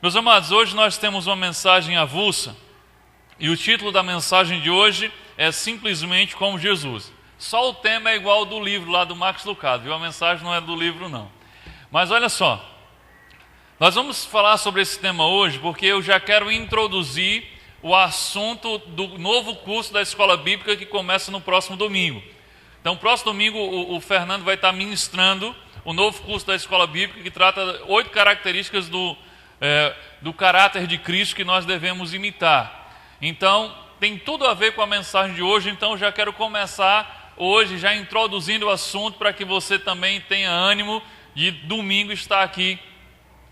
Meus amados, hoje nós temos uma mensagem avulsa e o título da mensagem de hoje é simplesmente como Jesus. Só o tema é igual ao do livro lá do Max Lucado, viu? A mensagem não é do livro não. Mas olha só, nós vamos falar sobre esse tema hoje porque eu já quero introduzir o assunto do novo curso da Escola Bíblica que começa no próximo domingo. Então, próximo domingo o Fernando vai estar ministrando o novo curso da Escola Bíblica que trata 8 características do caráter de Cristo que nós devemos imitar. Então, tem tudo a ver com a mensagem de hoje, então já quero começar hoje já introduzindo o assunto para que você também tenha ânimo de domingo estar aqui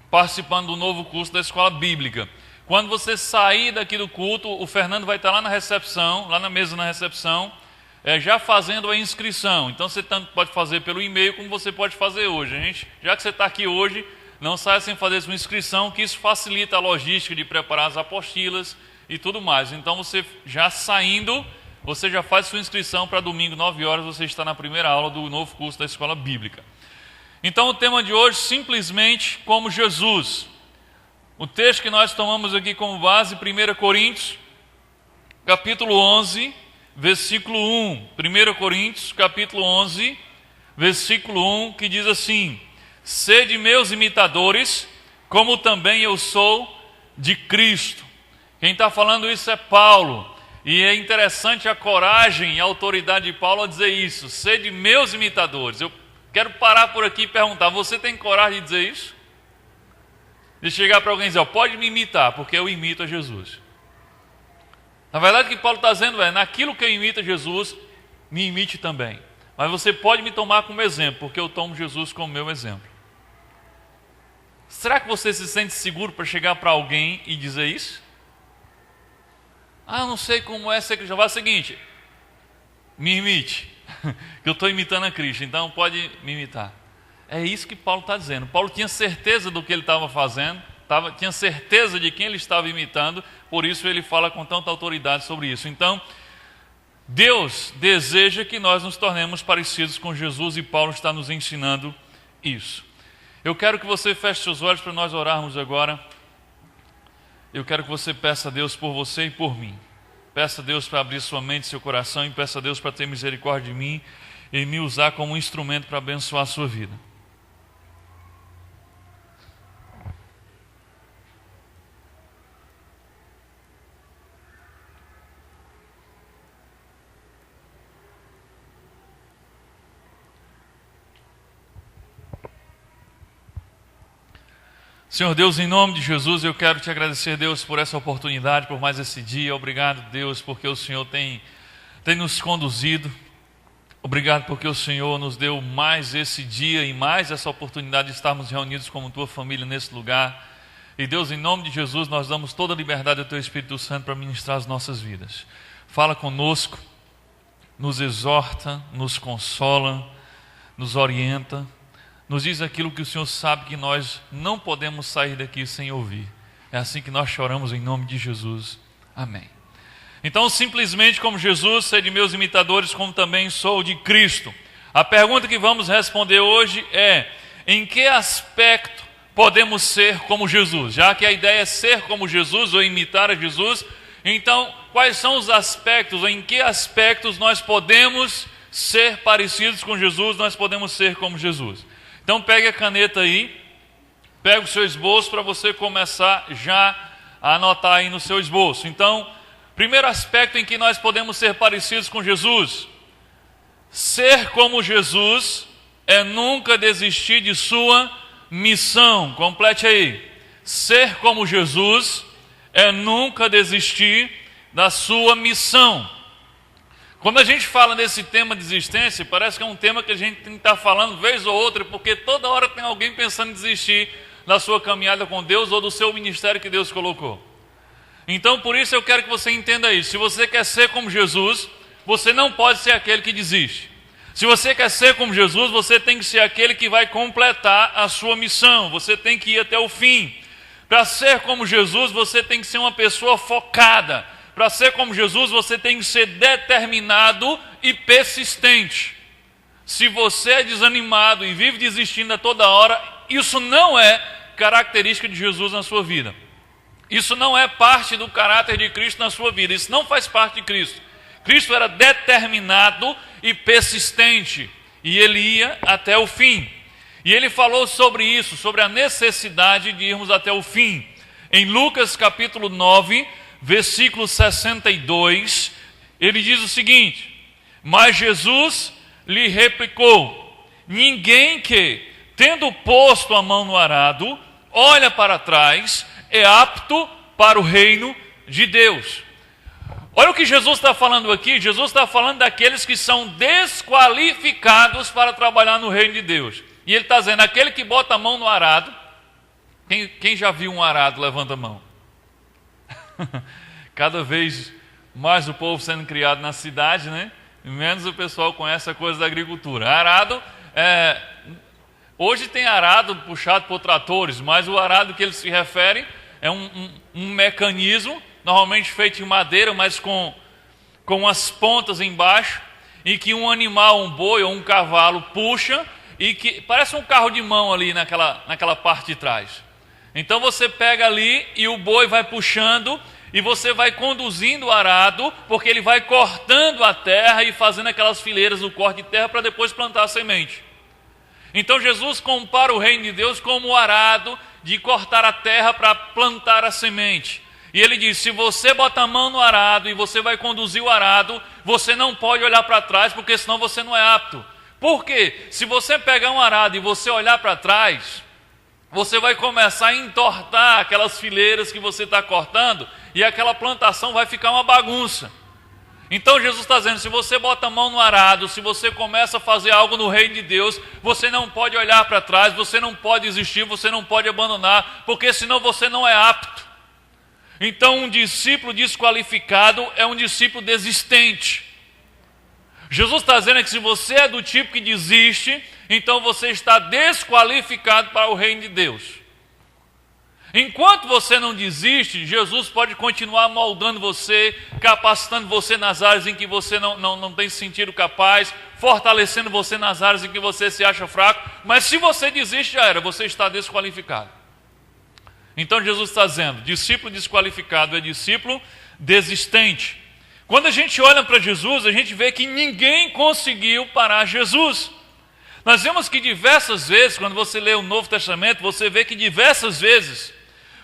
participando do novo curso da Escola Bíblica. Quando você sair daqui do culto, o Fernando vai estar lá na recepção, lá na mesa na recepção, já fazendo a inscrição. Então você tanto pode fazer pelo e-mail como você pode fazer hoje. Já que você está aqui hoje, não saia sem fazer sua inscrição, que isso facilita a logística de preparar as apostilas e tudo mais. Então você já saindo, você já faz sua inscrição para domingo, 9 horas, você está na primeira aula do novo curso da Escola Bíblica. Então o tema de hoje, simplesmente como Jesus. O texto que nós tomamos aqui como base, 1 Coríntios, capítulo 11, versículo 1. 1 Coríntios, capítulo 11, versículo 1, que diz assim: sede meus imitadores, como também eu sou de Cristo. Quem está falando isso é Paulo. E é interessante a coragem e a autoridade de Paulo a dizer isso. Sede meus imitadores. Eu quero parar por aqui e perguntar, você tem coragem de dizer isso? De chegar para alguém e dizer, pode me imitar, porque eu imito a Jesus. Na verdade o que Paulo está dizendo é, naquilo que eu imito a Jesus, me imite também. Mas você pode me tomar como exemplo, porque eu tomo Jesus como meu exemplo. Será que você se sente seguro para chegar para alguém e dizer isso? Não sei como é ser cristão. Fala o seguinte, me imite, que eu estou imitando a Cristo, então pode me imitar. É isso que Paulo está dizendo. Paulo tinha certeza do que ele estava fazendo, tinha certeza de quem ele estava imitando, por isso ele fala com tanta autoridade sobre isso. Então, Deus deseja que nós nos tornemos parecidos com Jesus e Paulo está nos ensinando isso. Eu quero que você feche seus olhos para nós orarmos agora. Eu quero que você peça a Deus por você e por mim. Peça a Deus para abrir sua mente e seu coração e peça a Deus para ter misericórdia de mim e me usar como um instrumento para abençoar a sua vida. Senhor Deus, em nome de Jesus, eu quero te agradecer, Deus, por essa oportunidade, por mais esse dia. Obrigado, Deus, porque o Senhor tem nos conduzido. Obrigado porque o Senhor nos deu mais esse dia e mais essa oportunidade de estarmos reunidos como tua família nesse lugar. E Deus, em nome de Jesus, nós damos toda a liberdade ao teu Espírito Santo para ministrar as nossas vidas. Fala conosco, nos exorta, nos consola, nos orienta. Nos diz aquilo que o Senhor sabe que nós não podemos sair daqui sem ouvir. É assim que nós choramos em nome de Jesus. Amém. Então, simplesmente como Jesus, sede meus imitadores, como também sou de Cristo. A pergunta que vamos responder hoje é, em que aspecto podemos ser como Jesus? Já que a ideia é ser como Jesus ou imitar a Jesus, então, quais são os aspectos, ou em que aspectos nós podemos ser parecidos com Jesus, nós podemos ser como Jesus? Então pegue a caneta aí, pegue o seu esboço para você começar já a anotar aí no seu esboço. Então, primeiro aspecto em que nós podemos ser parecidos com Jesus. Ser como Jesus é nunca desistir de sua missão. Complete aí. Ser como Jesus é nunca desistir da sua missão. Quando a gente fala desse tema de desistência, parece que é um tema que a gente tem que estar falando vez ou outra, porque toda hora tem alguém pensando em desistir da sua caminhada com Deus ou do seu ministério que Deus colocou. Então, por isso eu quero que você entenda isso. Se você quer ser como Jesus, você não pode ser aquele que desiste. Se você quer ser como Jesus, você tem que ser aquele que vai completar a sua missão. Você tem que ir até o fim. Para ser como Jesus, você tem que ser uma pessoa focada. Para ser como Jesus, você tem que ser determinado e persistente. Se você é desanimado e vive desistindo a toda hora, isso não é característica de Jesus na sua vida. Isso não é parte do caráter de Cristo na sua vida. Isso não faz parte de Cristo. Cristo era determinado e persistente. E ele ia até o fim. E ele falou sobre isso, sobre a necessidade de irmos até o fim. Em Lucas capítulo 9, versículo 62, ele diz o seguinte: mas Jesus lhe replicou: ninguém que, tendo posto a mão no arado, olha para trás, é apto para o reino de Deus. Olha o que Jesus está falando aqui. Jesus está falando daqueles que são desqualificados para trabalhar no reino de Deus. E ele está dizendo, aquele que bota a mão no arado. Quem já viu um arado, levanta a mão. Cada vez mais o povo sendo criado na cidade, né? Menos o pessoal conhece a coisa da agricultura. Arado, hoje tem arado puxado por tratores, mas o arado que eles se referem é um mecanismo, normalmente feito de madeira, mas com as pontas embaixo, e que um animal, um boi ou um cavalo puxa, e que parece um carro de mão ali naquela parte de trás. Então você pega ali e o boi vai puxando, e você vai conduzindo o arado, porque ele vai cortando a terra e fazendo aquelas fileiras do corte de terra para depois plantar a semente. Então Jesus compara o reino de Deus como o arado de cortar a terra para plantar a semente. E ele diz, se você bota a mão no arado e você vai conduzir o arado, você não pode olhar para trás, porque senão você não é apto. Por quê? Se você pegar um arado e você olhar para trás, você vai começar a entortar aquelas fileiras que você está cortando, e aquela plantação vai ficar uma bagunça. Então Jesus está dizendo, se você bota a mão no arado, se você começa a fazer algo no reino de Deus, você não pode olhar para trás, você não pode desistir, você não pode abandonar, porque senão você não é apto. Então um discípulo desqualificado é um discípulo desistente. Jesus está dizendo que se você é do tipo que desiste, então você está desqualificado para o reino de Deus. Enquanto você não desiste, Jesus pode continuar moldando você, capacitando você nas áreas em que você não tem se sentido capaz, fortalecendo você nas áreas em que você se acha fraco, mas se você desiste, já era, você está desqualificado. Então Jesus está dizendo, discípulo desqualificado é discípulo desistente. Quando a gente olha para Jesus, a gente vê que ninguém conseguiu parar Jesus. Nós vemos que diversas vezes, quando você lê o Novo Testamento, você vê que diversas vezes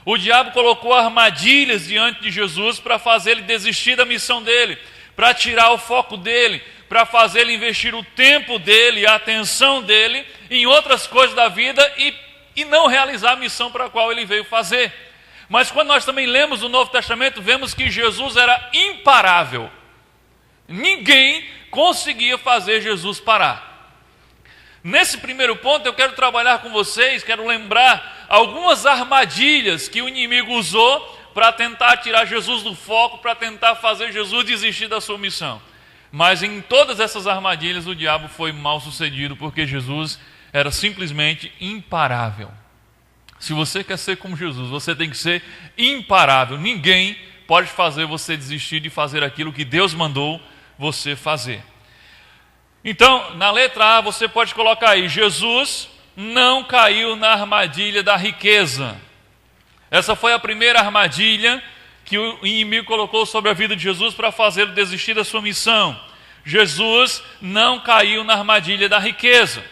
o diabo colocou armadilhas diante de Jesus para fazer ele desistir da missão dele, para tirar o foco dele, para fazer ele investir o tempo dele, a atenção dele em outras coisas da vida e não realizar a missão para a qual ele veio fazer. Mas quando nós também lemos o Novo Testamento, vemos que Jesus era imparável. Ninguém conseguia fazer Jesus parar. Nesse primeiro ponto eu quero trabalhar com vocês, quero lembrar algumas armadilhas que o inimigo usou para tentar tirar Jesus do foco, para tentar fazer Jesus desistir da sua missão. Mas em todas essas armadilhas o diabo foi mal sucedido, porque Jesus era simplesmente imparável. Se você quer ser como Jesus, você tem que ser imparável. Ninguém pode fazer você desistir de fazer aquilo que Deus mandou você fazer. Então, na letra A, você pode colocar aí, Jesus não caiu na armadilha da riqueza. Essa foi a primeira armadilha que o inimigo colocou sobre a vida de Jesus para fazê-lo desistir da sua missão. Jesus não caiu na armadilha da riqueza.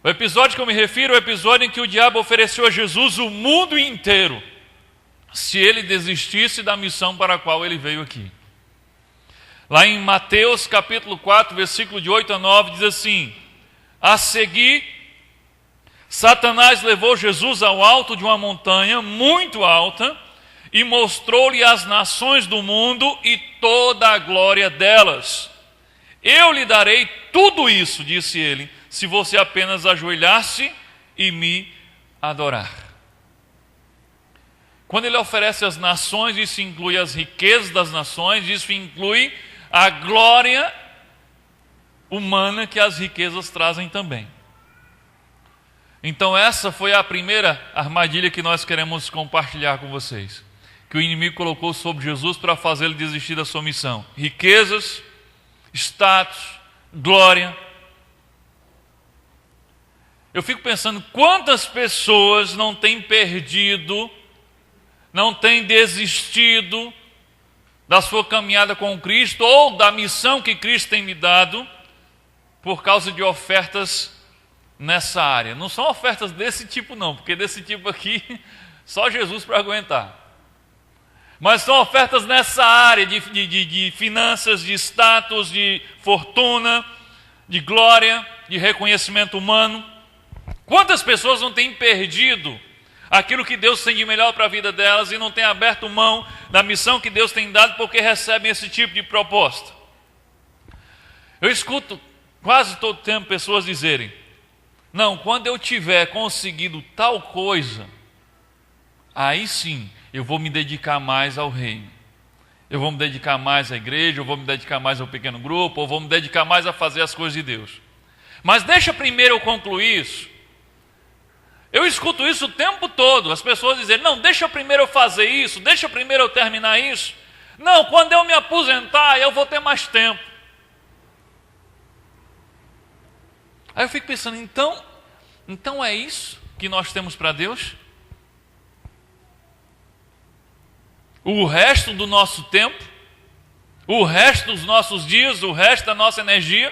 O episódio que eu me refiro é o episódio em que o diabo ofereceu a Jesus o mundo inteiro, se ele desistisse da missão para a qual ele veio aqui. Lá em Mateus capítulo 4, versículo de 8 a 9, diz assim: a seguir, Satanás levou Jesus ao alto de uma montanha muito alta e mostrou-lhe as nações do mundo e toda a glória delas. Eu lhe darei tudo isso, disse ele, se você apenas ajoelhar-se e me adorar. Quando ele oferece as nações, isso inclui as riquezas das nações, isso inclui a glória humana que as riquezas trazem também. Então essa foi a primeira armadilha que nós queremos compartilhar com vocês, que o inimigo colocou sobre Jesus para fazê-lo desistir da sua missão. Riquezas, status, glória. Eu fico pensando quantas pessoas não têm perdido, não têm desistido da sua caminhada com Cristo ou da missão que Cristo tem me dado por causa de ofertas nessa área. Não são ofertas desse tipo não, porque desse tipo aqui só Jesus para aguentar. Mas são ofertas nessa área de finanças, de status, de fortuna, de glória, de reconhecimento humano. Quantas pessoas não têm perdido aquilo que Deus tem de melhor para a vida delas e não têm aberto mão da missão que Deus tem dado porque recebem esse tipo de proposta? Eu escuto quase todo tempo pessoas dizerem: não, quando eu tiver conseguido tal coisa, aí sim eu vou me dedicar mais ao reino. Eu vou me dedicar mais à igreja, eu vou me dedicar mais ao pequeno grupo, ou vou me dedicar mais a fazer as coisas de Deus. Mas deixa primeiro eu concluir isso. Eu escuto isso o tempo todo, as pessoas dizerem: não, deixa primeiro eu fazer isso, deixa primeiro eu terminar isso. Não, quando eu me aposentar, eu vou ter mais tempo. Aí eu fico pensando, então é isso que nós temos para Deus? O resto do nosso tempo, o resto dos nossos dias, o resto da nossa energia?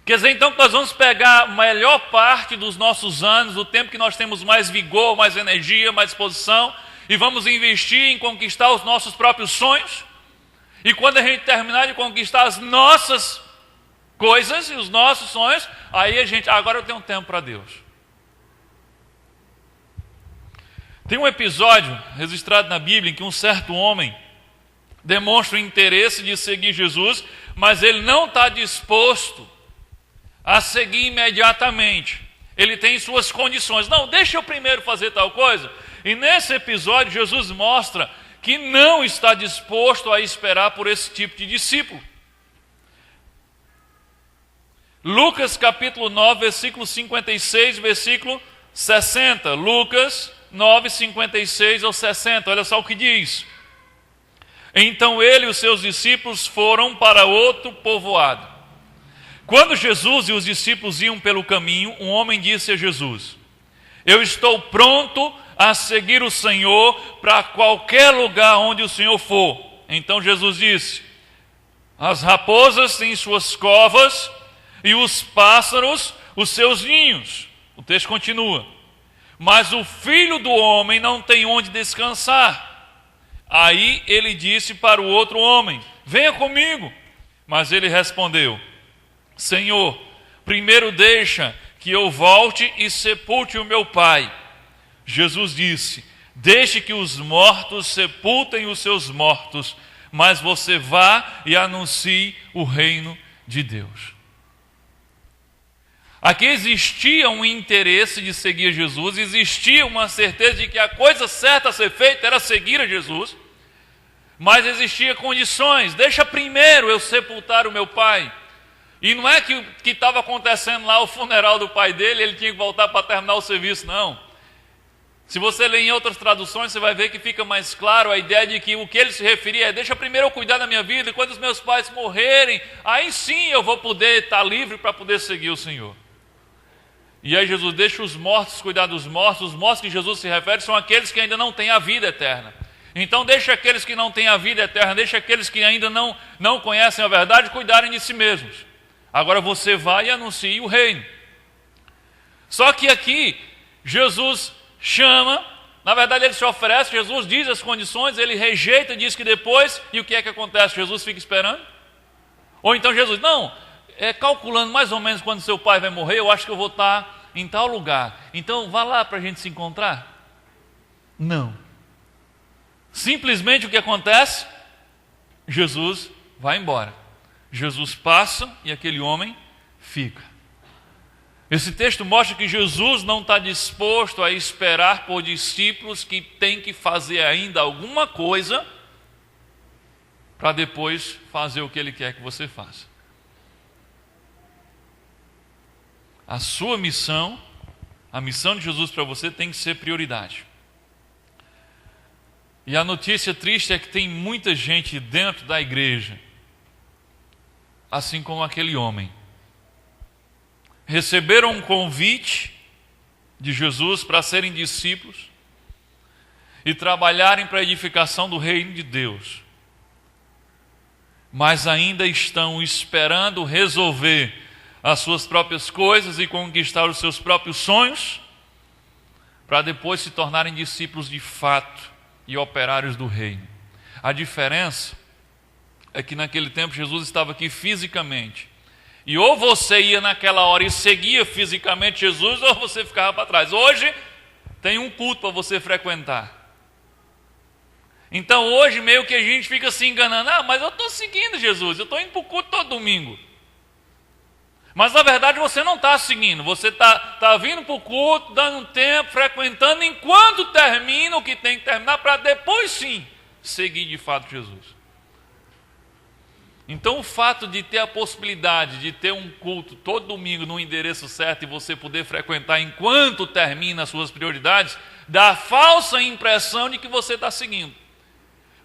Quer dizer, então, que nós vamos pegar a melhor parte dos nossos anos, o tempo que nós temos mais vigor, mais energia, mais disposição, e vamos investir em conquistar os nossos próprios sonhos? E quando a gente terminar de conquistar as nossas coisas e os nossos sonhos, aí a gente, agora eu tenho tempo para Deus. Tem um episódio registrado na Bíblia em que um certo homem demonstra o interesse de seguir Jesus, mas ele não está disposto a seguir imediatamente. Ele tem suas condições. Não, deixa eu primeiro fazer tal coisa. E nesse episódio Jesus mostra que não está disposto a esperar por esse tipo de discípulo. Lucas capítulo 9, versículo 56, versículo 60. Lucas 9, 56 ao 60. Olha só o que diz. Então ele e os seus discípulos foram para outro povoado. Quando Jesus e os discípulos iam pelo caminho, um homem disse a Jesus: eu estou pronto a seguir o Senhor para qualquer lugar onde o Senhor for. Então Jesus disse: as raposas têm suas covas e os pássaros os seus ninhos. O texto continua: mas o filho do homem não tem onde descansar. Aí ele disse para o outro homem: venha comigo. Mas ele respondeu: Senhor, primeiro deixa que eu volte e sepulte o meu pai. Jesus disse: deixe que os mortos sepultem os seus mortos, mas você vá e anuncie o reino de Deus. Aqui existia um interesse de seguir Jesus, existia uma certeza de que a coisa certa a ser feita era seguir a Jesus, mas existia condições. Deixa primeiro eu sepultar o meu pai. E não é que estava acontecendo lá o funeral do pai dele, ele tinha que voltar para terminar o serviço, não. Se você ler em outras traduções, você vai ver que fica mais claro a ideia de que o que ele se referia é: deixa primeiro eu cuidar da minha vida, e quando os meus pais morrerem, aí sim eu vou poder estar livre para poder seguir o Senhor. E aí Jesus deixa os mortos cuidar dos mortos. Os mortos que Jesus se refere são aqueles que ainda não têm a vida eterna. Então deixa aqueles que não têm a vida eterna, deixa aqueles que ainda não conhecem a verdade cuidarem de si mesmos. Agora você vai e anuncie o reino. Só que aqui Jesus chama, na verdade ele se oferece, Jesus diz as condições, ele rejeita, diz que depois, e o que é que acontece? Jesus fica esperando? Ou então Jesus: não, calculando mais ou menos quando seu pai vai morrer, eu acho que eu vou estar em tal lugar, então vá lá para a gente se encontrar? Não. Simplesmente o que acontece? Jesus vai embora. Jesus passa e aquele homem fica. Esse texto mostra que Jesus não está disposto a esperar por discípulos que têm que fazer ainda alguma coisa para depois fazer o que Ele quer que você faça. A sua missão, a missão de Jesus para você tem que ser prioridade. E a notícia triste é que tem muita gente dentro da igreja, assim como aquele homem, receberam um convite de Jesus para serem discípulos e trabalharem para a edificação do reino de Deus, mas ainda estão esperando resolver as suas próprias coisas e conquistar os seus próprios sonhos, para depois se tornarem discípulos de fato e operários do reino. A diferença é que naquele tempo Jesus estava aqui fisicamente, e ou você ia naquela hora e seguia fisicamente Jesus, ou você ficava para trás. Hoje tem um culto para você frequentar. Então hoje meio que a gente fica se enganando. Mas eu estou seguindo Jesus, eu estou indo para o culto todo domingo. Mas na verdade você não está seguindo, você está vindo para o culto, dando um tempo, frequentando, enquanto termina o que tem que terminar, para depois sim seguir de fato Jesus. Então o fato de ter a possibilidade de ter um culto todo domingo no endereço certo e você poder frequentar enquanto termina as suas prioridades, dá a falsa impressão de que você está seguindo.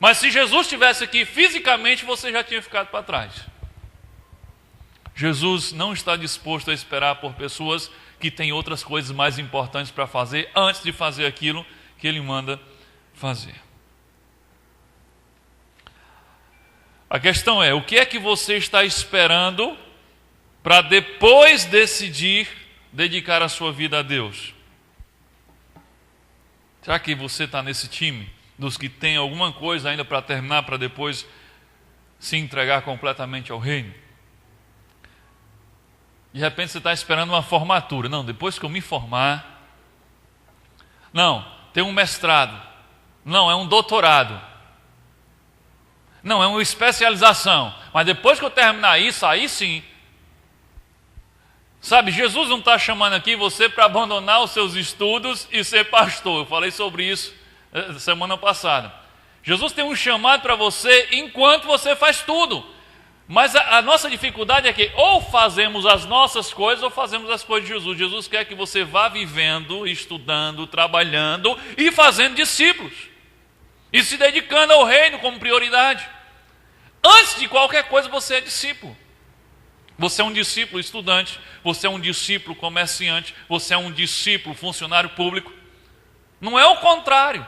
Mas se Jesus estivesse aqui fisicamente, você já tinha ficado para trás. Jesus não está disposto a esperar por pessoas que têm outras coisas mais importantes para fazer antes de fazer aquilo que Ele manda fazer. A questão é, o que é que você está esperando para depois decidir dedicar a sua vida a Deus? Será que você está nesse time dos que tem alguma coisa ainda para terminar, para depois se entregar completamente ao reino? De repente você está esperando uma formatura. Não, depois que eu me formar. Não, tem um mestrado. Não, é um doutorado. Não, é uma especialização. Mas depois que eu terminar isso, aí sim. Sabe, Jesus não está chamando aqui você para abandonar os seus estudos e ser pastor. Eu falei sobre isso semana passada. Jesus tem um chamado para você enquanto você faz tudo. Mas a nossa dificuldade é que ou fazemos as nossas coisas ou fazemos as coisas de Jesus. Jesus quer que você vá vivendo, estudando, trabalhando e fazendo discípulos. E se dedicando ao reino como prioridade. Antes de qualquer coisa você é discípulo. Você é um discípulo estudante, você é um discípulo comerciante, você é um discípulo funcionário público. Não é o contrário.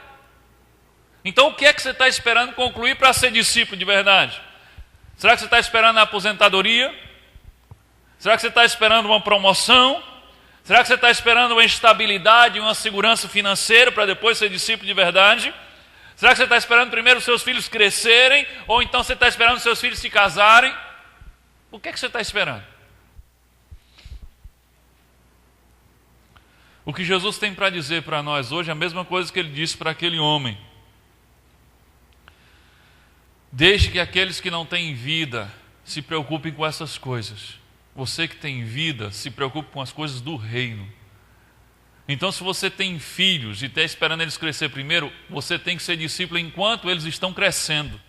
Então o que é que você está esperando concluir para ser discípulo de verdade? Será que você está esperando a aposentadoria? Será que você está esperando uma promoção? Será que você está esperando uma estabilidade, uma segurança financeira para depois ser discípulo de verdade? Será que você está esperando primeiro os seus filhos crescerem? Ou então você está esperando os seus filhos se casarem? O que é que você está esperando? O que Jesus tem para dizer para nós hoje é a mesma coisa que Ele disse para aquele homem. Deixe que aqueles que não têm vida se preocupem com essas coisas. Você que tem vida, se preocupe com as coisas do reino. Então, se você tem filhos e está esperando eles crescer primeiro, você tem que ser discípulo enquanto eles estão crescendo.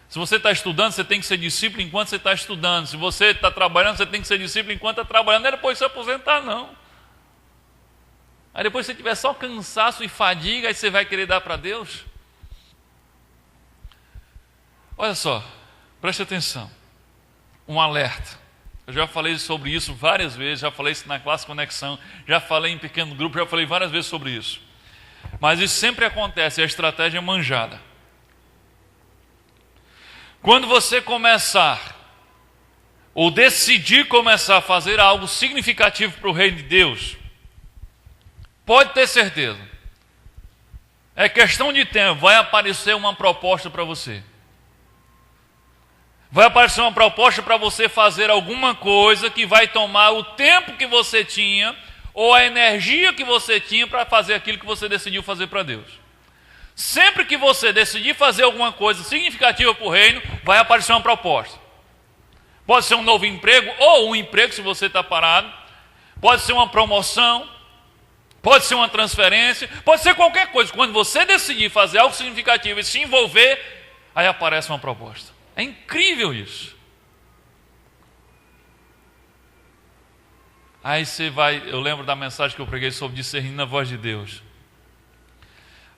Se você está estudando, você tem que ser discípulo enquanto você está estudando. Se você está trabalhando, você tem que ser discípulo enquanto está trabalhando. Não é depois de se aposentar, não. Aí depois se você tiver só cansaço e fadiga, aí você vai querer dar para Deus? Olha só, preste atenção. Um alerta. Eu já falei sobre isso várias vezes, já falei isso na classe Conexão, já falei em pequeno grupo, já falei várias vezes sobre isso. Mas isso sempre acontece, a estratégia é manjada. Quando você começar, ou decidir começar a fazer algo significativo para o reino de Deus, pode ter certeza, é questão de tempo, vai aparecer uma proposta para você. Vai aparecer uma proposta para você fazer alguma coisa que vai tomar o tempo que você tinha ou a energia que você tinha para fazer aquilo que você decidiu fazer para Deus. Sempre que você decidir fazer alguma coisa significativa para o reino, vai aparecer uma proposta. Pode ser um novo emprego ou um emprego se você está parado. Pode ser uma promoção. Pode ser uma transferência. Pode ser qualquer coisa. Quando você decidir fazer algo significativo e se envolver, aí aparece uma proposta. É incrível isso. Aí você vai, eu lembro da mensagem que eu preguei sobre discernindo a voz de Deus.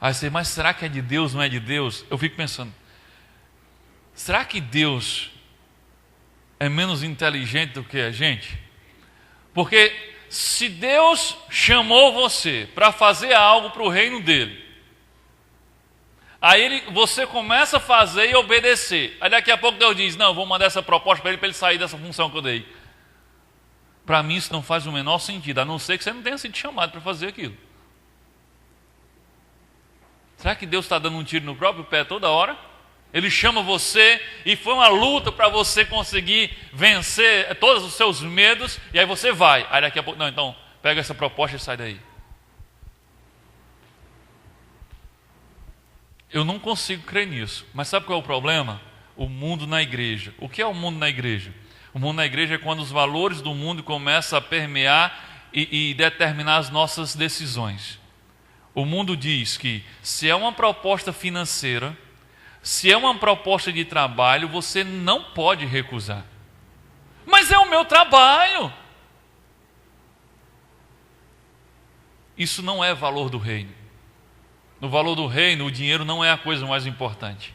Aí você, mas será que é de Deus, não é de Deus? Eu fico pensando, será que Deus é menos inteligente do que a gente? Porque se Deus chamou você para fazer algo para o reino dele, aí você começa a fazer e obedecer. Aí daqui a pouco Deus diz, não, vou mandar essa proposta para ele sair dessa função que eu dei. Para mim isso não faz o menor sentido, a não ser que você não tenha sido chamado para fazer aquilo. Será que Deus está dando um tiro no próprio pé toda hora? Ele chama você e foi uma luta para você conseguir vencer todos os seus medos, e aí você vai. Aí daqui a pouco, não, então pega essa proposta e sai daí. Eu não consigo crer nisso. Mas sabe qual é o problema? O mundo na igreja. O que é o mundo na igreja? O mundo na igreja é quando os valores do mundo começam a permear e determinar as nossas decisões. O mundo diz que se é uma proposta financeira, se é uma proposta de trabalho, você não pode recusar. Mas é o meu trabalho. Isso não é valor do reino. No valor do reino, o dinheiro não é a coisa mais importante.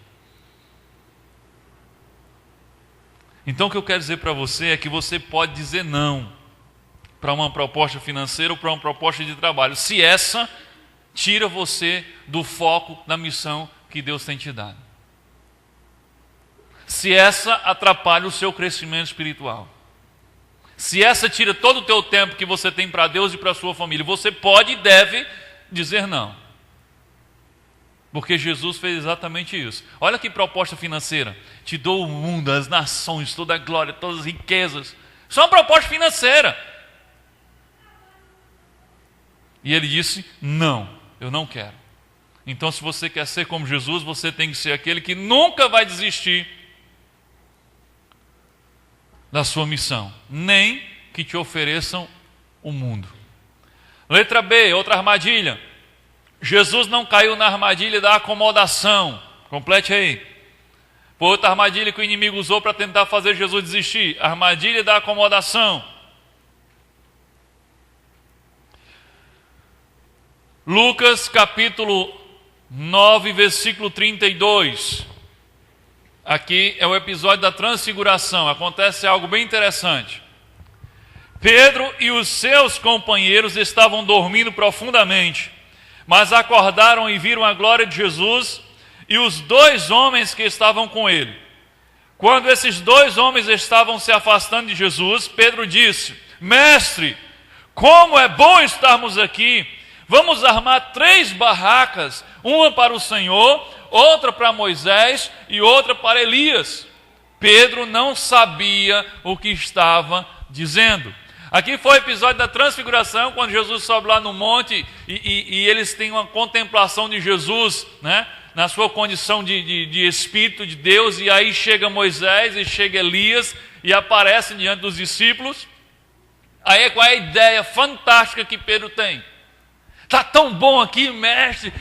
Então o que eu quero dizer para você é que você pode dizer não para uma proposta financeira ou para uma proposta de trabalho, se essa tira você do foco da missão que Deus tem te dado. Se essa atrapalha o seu crescimento espiritual. Se essa tira todo o teu tempo que você tem para Deus e para a sua família, você pode e deve dizer não. Porque Jesus fez exatamente isso. Olha que proposta financeira. Te dou o mundo, as nações, toda a glória, todas as riquezas. Isso é uma proposta financeira. E ele disse, não, eu não quero. Então se você quer ser como Jesus, você tem que ser aquele que nunca vai desistir da sua missão. Nem que te ofereçam o mundo. Letra B, outra armadilha. Jesus não caiu na armadilha da acomodação. Complete aí. Foi outra armadilha que o inimigo usou para tentar fazer Jesus desistir. Armadilha da acomodação. Lucas capítulo 9, versículo 32. Aqui é o episódio da transfiguração. Acontece algo bem interessante. Pedro e os seus companheiros estavam dormindo profundamente, mas acordaram e viram a glória de Jesus e os dois homens que estavam com ele. Quando esses dois homens estavam se afastando de Jesus, Pedro disse, Mestre, como é bom estarmos aqui. Vamos armar 3 barracas, uma para o Senhor, outra para Moisés e outra para Elias. Pedro não sabia o que estava dizendo. Aqui foi o episódio da transfiguração, quando Jesus sobe lá no monte e eles têm uma contemplação de Jesus, né? Na sua condição de Espírito de Deus, e aí chega Moisés e chega Elias e aparecem diante dos discípulos. Aí qual é a ideia fantástica que Pedro tem? Está tão bom aqui, mestre,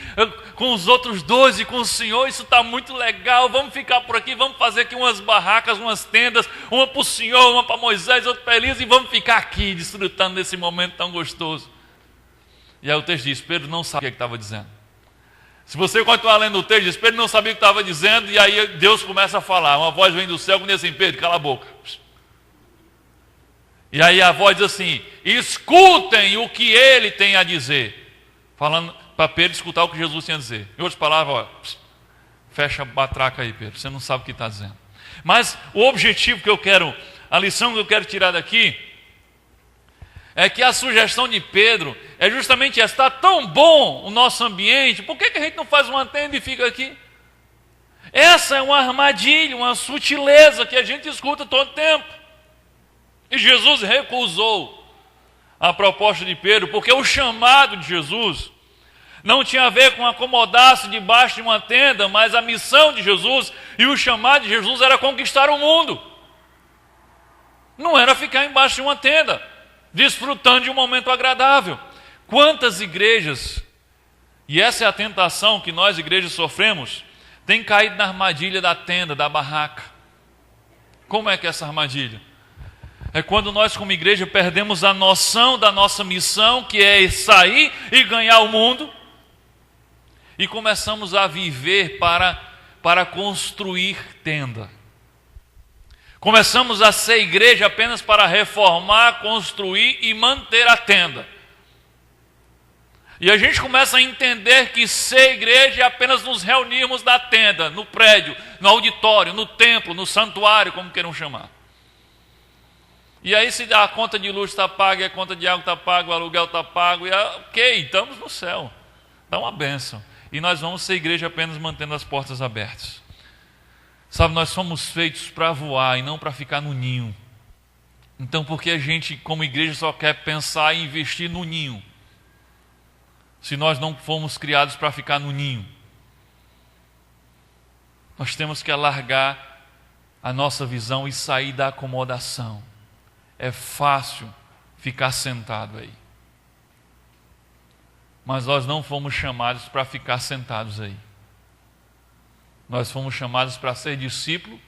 com os outros 2 e com o Senhor, isso está muito legal, vamos ficar por aqui, vamos fazer aqui umas barracas, umas tendas, uma para o Senhor, uma para Moisés, outra para Elias, e vamos ficar aqui, desfrutando desse momento tão gostoso. E aí o texto diz, Pedro não sabia o que estava dizendo. Se você continuar lendo o texto, diz, Pedro não sabia o que estava dizendo, e aí Deus começa a falar, uma voz vem do céu que diz assim, Pedro, cala a boca. E aí a voz diz assim, escutem o que ele tem a dizer. Falando para Pedro escutar o que Jesus tinha a dizer. Em outras palavras, ó, fecha a batraca aí, Pedro, você não sabe o que está dizendo. Mas o objetivo que eu quero, a lição que eu quero tirar daqui, é que a sugestão de Pedro é justamente essa. Está tão bom o nosso ambiente, por que a gente não faz uma tenda e fica aqui? Essa é uma armadilha, uma sutileza que a gente escuta todo tempo. E Jesus recusou a proposta de Pedro, porque o chamado de Jesus não tinha a ver com acomodar-se debaixo de uma tenda, mas a missão de Jesus e o chamado de Jesus era conquistar o mundo. Não era ficar embaixo de uma tenda, desfrutando de um momento agradável. Quantas igrejas, e essa é a tentação que nós igrejas sofremos, tem caído na armadilha da tenda, da barraca. Como é que é essa armadilha? É quando nós como igreja perdemos a noção da nossa missão, que é sair e ganhar o mundo, e começamos a viver para construir tenda. Começamos a ser igreja apenas para reformar, construir e manter a tenda. E a gente começa a entender que ser igreja é apenas nos reunirmos na tenda, no prédio, no auditório, no templo, no santuário, como queiram chamar. E aí se a conta de luz está paga, a conta de água está paga, o aluguel está pago, e ok, estamos no céu. Dá uma bênção. E nós vamos ser igreja apenas mantendo as portas abertas. Sabe, nós somos feitos para voar e não para ficar no ninho. Então por que a gente, como igreja, só quer pensar em investir no ninho? Se nós não fomos criados para ficar no ninho. Nós temos que alargar a nossa visão e sair da acomodação. É fácil ficar sentado aí. Mas nós não fomos chamados para ficar sentados aí. Nós fomos chamados para ser discípulo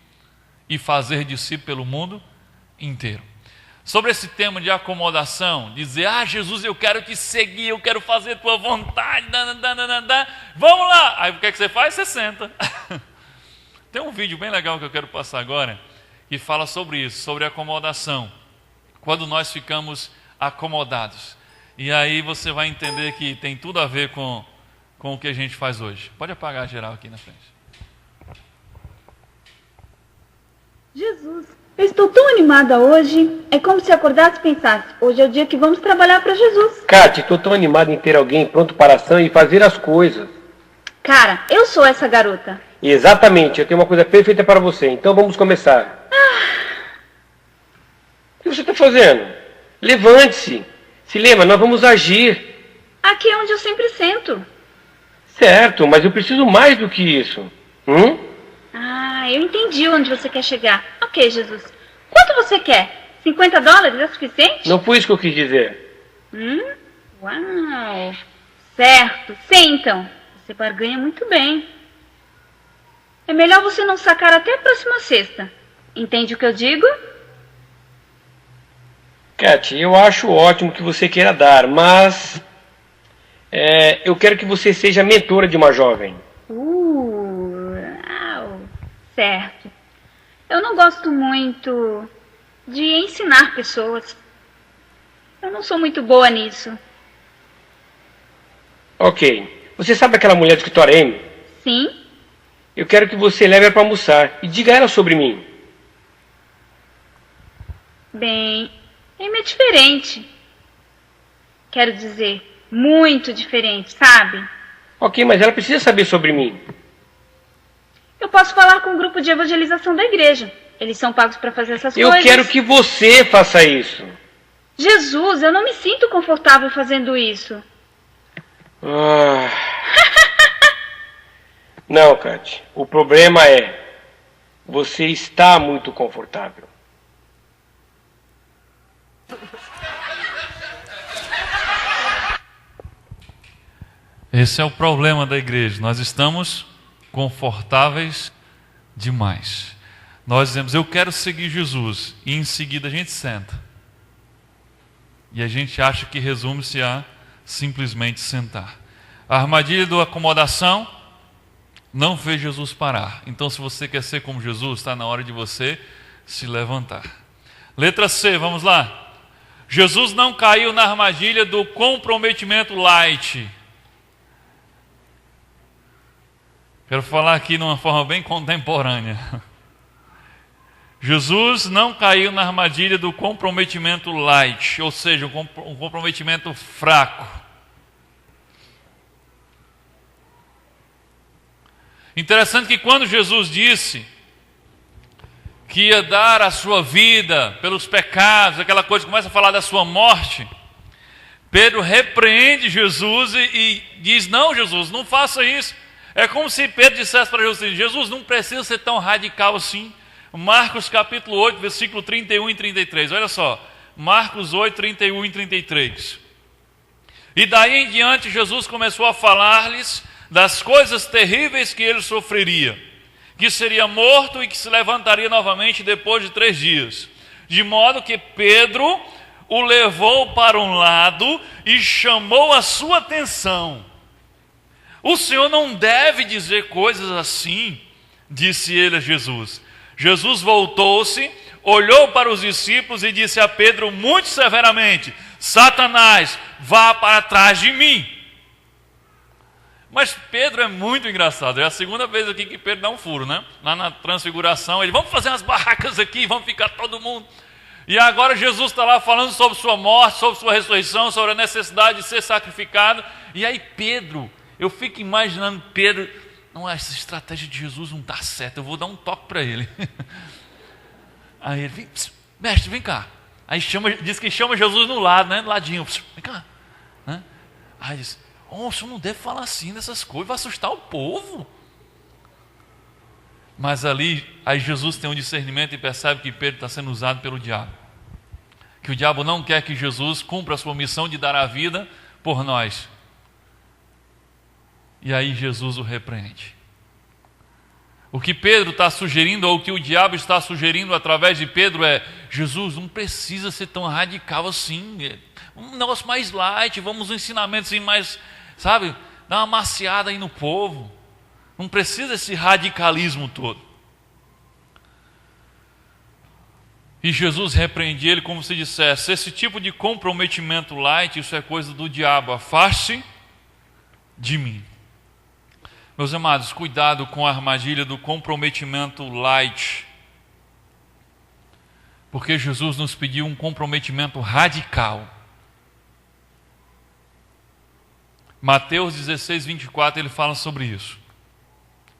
e fazer discípulo pelo mundo inteiro. Sobre esse tema de acomodação, dizer, Jesus, eu quero te seguir, eu quero fazer tua vontade, vamos lá. Aí o que é que você faz? Você senta. Tem um vídeo bem legal que eu quero passar agora, que fala sobre isso, sobre acomodação. Quando nós ficamos acomodados. E aí você vai entender que tem tudo a ver com o que a gente faz hoje. Pode apagar geral aqui na frente. Jesus, eu estou tão animada hoje. É como se acordasse e pensasse, hoje é o dia que vamos trabalhar para Jesus. Kátia, estou tão animada em ter alguém pronto para a ação e fazer as coisas. Cara, eu sou essa garota. Exatamente, eu tenho uma coisa perfeita para você, então vamos começar. O que você está fazendo? Levante-se. Se lembra, nós vamos agir. Aqui é onde eu sempre sento. Certo, mas eu preciso mais do que isso. Eu entendi onde você quer chegar. Ok, Jesus. Quanto você quer? $50 é suficiente? Não foi isso que eu quis dizer. Uau. Certo. Sim, então. Você barganha muito bem. É melhor você não sacar até a próxima sexta. Entende o que eu digo? Kátia, eu acho ótimo que você queira dar, mas eu quero que você seja mentora de uma jovem. Certo. Eu não gosto muito de ensinar pessoas. Eu não sou muito boa nisso. Ok. Você sabe aquela mulher do escritório Amy? Sim. Eu quero que você leve ela para almoçar e diga a ela sobre mim. Bem, Amy é diferente. Quero dizer, muito diferente, sabe? Ok, mas ela precisa saber sobre mim. Eu posso falar com o grupo de evangelização da igreja. Eles são pagos para fazer essas coisas. Eu quero que você faça isso. Jesus, eu não me sinto confortável fazendo isso. Não, Kátia. O problema é, você está muito confortável. Esse é o problema da igreja. Nós estamos confortáveis demais. Nós dizemos, eu quero seguir Jesus, e em seguida a gente senta. E a gente acha que resume-se a simplesmente sentar. A armadilha da acomodação não fez Jesus parar. Então, se você quer ser como Jesus, está na hora de você se levantar. Letra C, vamos lá. Jesus não caiu na armadilha do comprometimento light. Quero falar aqui de uma forma bem contemporânea. Jesus não caiu na armadilha do comprometimento light, ou seja, um comprometimento fraco. Interessante que quando Jesus disse que ia dar a sua vida pelos pecados, aquela coisa, começa a falar da sua morte, Pedro repreende Jesus e diz, não, Jesus, não faça isso. É como se Pedro dissesse para Jesus, Jesus, não precisa ser tão radical assim. Marcos capítulo 8, versículo 31 e 33, olha só, Marcos 8, 31 e 33. E daí em diante Jesus começou a falar-lhes das coisas terríveis que ele sofreria, que seria morto e que se levantaria novamente depois de 3 dias. De modo que Pedro o levou para um lado e chamou a sua atenção. O Senhor não deve dizer coisas assim, disse ele a Jesus. Jesus voltou-se, olhou para os discípulos e disse a Pedro muito severamente: Satanás, vá para trás de mim. Mas Pedro é muito engraçado. É a segunda vez aqui que Pedro dá um furo, né? Lá na transfiguração, ele: vamos fazer umas barracas aqui, vamos ficar todo mundo. E agora Jesus está lá falando sobre sua morte, sobre sua ressurreição, sobre a necessidade de ser sacrificado. E aí Pedro, eu fico imaginando Pedro: não, essa estratégia de Jesus não está certa, eu vou dar um toque para ele. Aí ele: mestre, vem cá. Aí diz que chama Jesus no lado, né? No ladinho: vem cá. Aí diz: o senhor não deve falar assim dessas coisas, vai assustar o povo. Mas aí Jesus tem um discernimento e percebe que Pedro está sendo usado pelo diabo. Que o diabo não quer que Jesus cumpra a sua missão de dar a vida por nós. E aí Jesus o repreende. O que Pedro está sugerindo, ou o que o diabo está sugerindo através de Pedro é: Jesus, não precisa ser tão radical assim. Um negócio mais light, vamos uns ensinamentos mais, sabe, dá uma maciada aí no povo. Não precisa esse radicalismo todo. E Jesus repreende ele como se dissesse: esse tipo de comprometimento light, isso é coisa do diabo, afaste de mim. Meus amados, cuidado com a armadilha do comprometimento light. Porque Jesus nos pediu um comprometimento radical. Mateus 16, 24, ele fala sobre isso.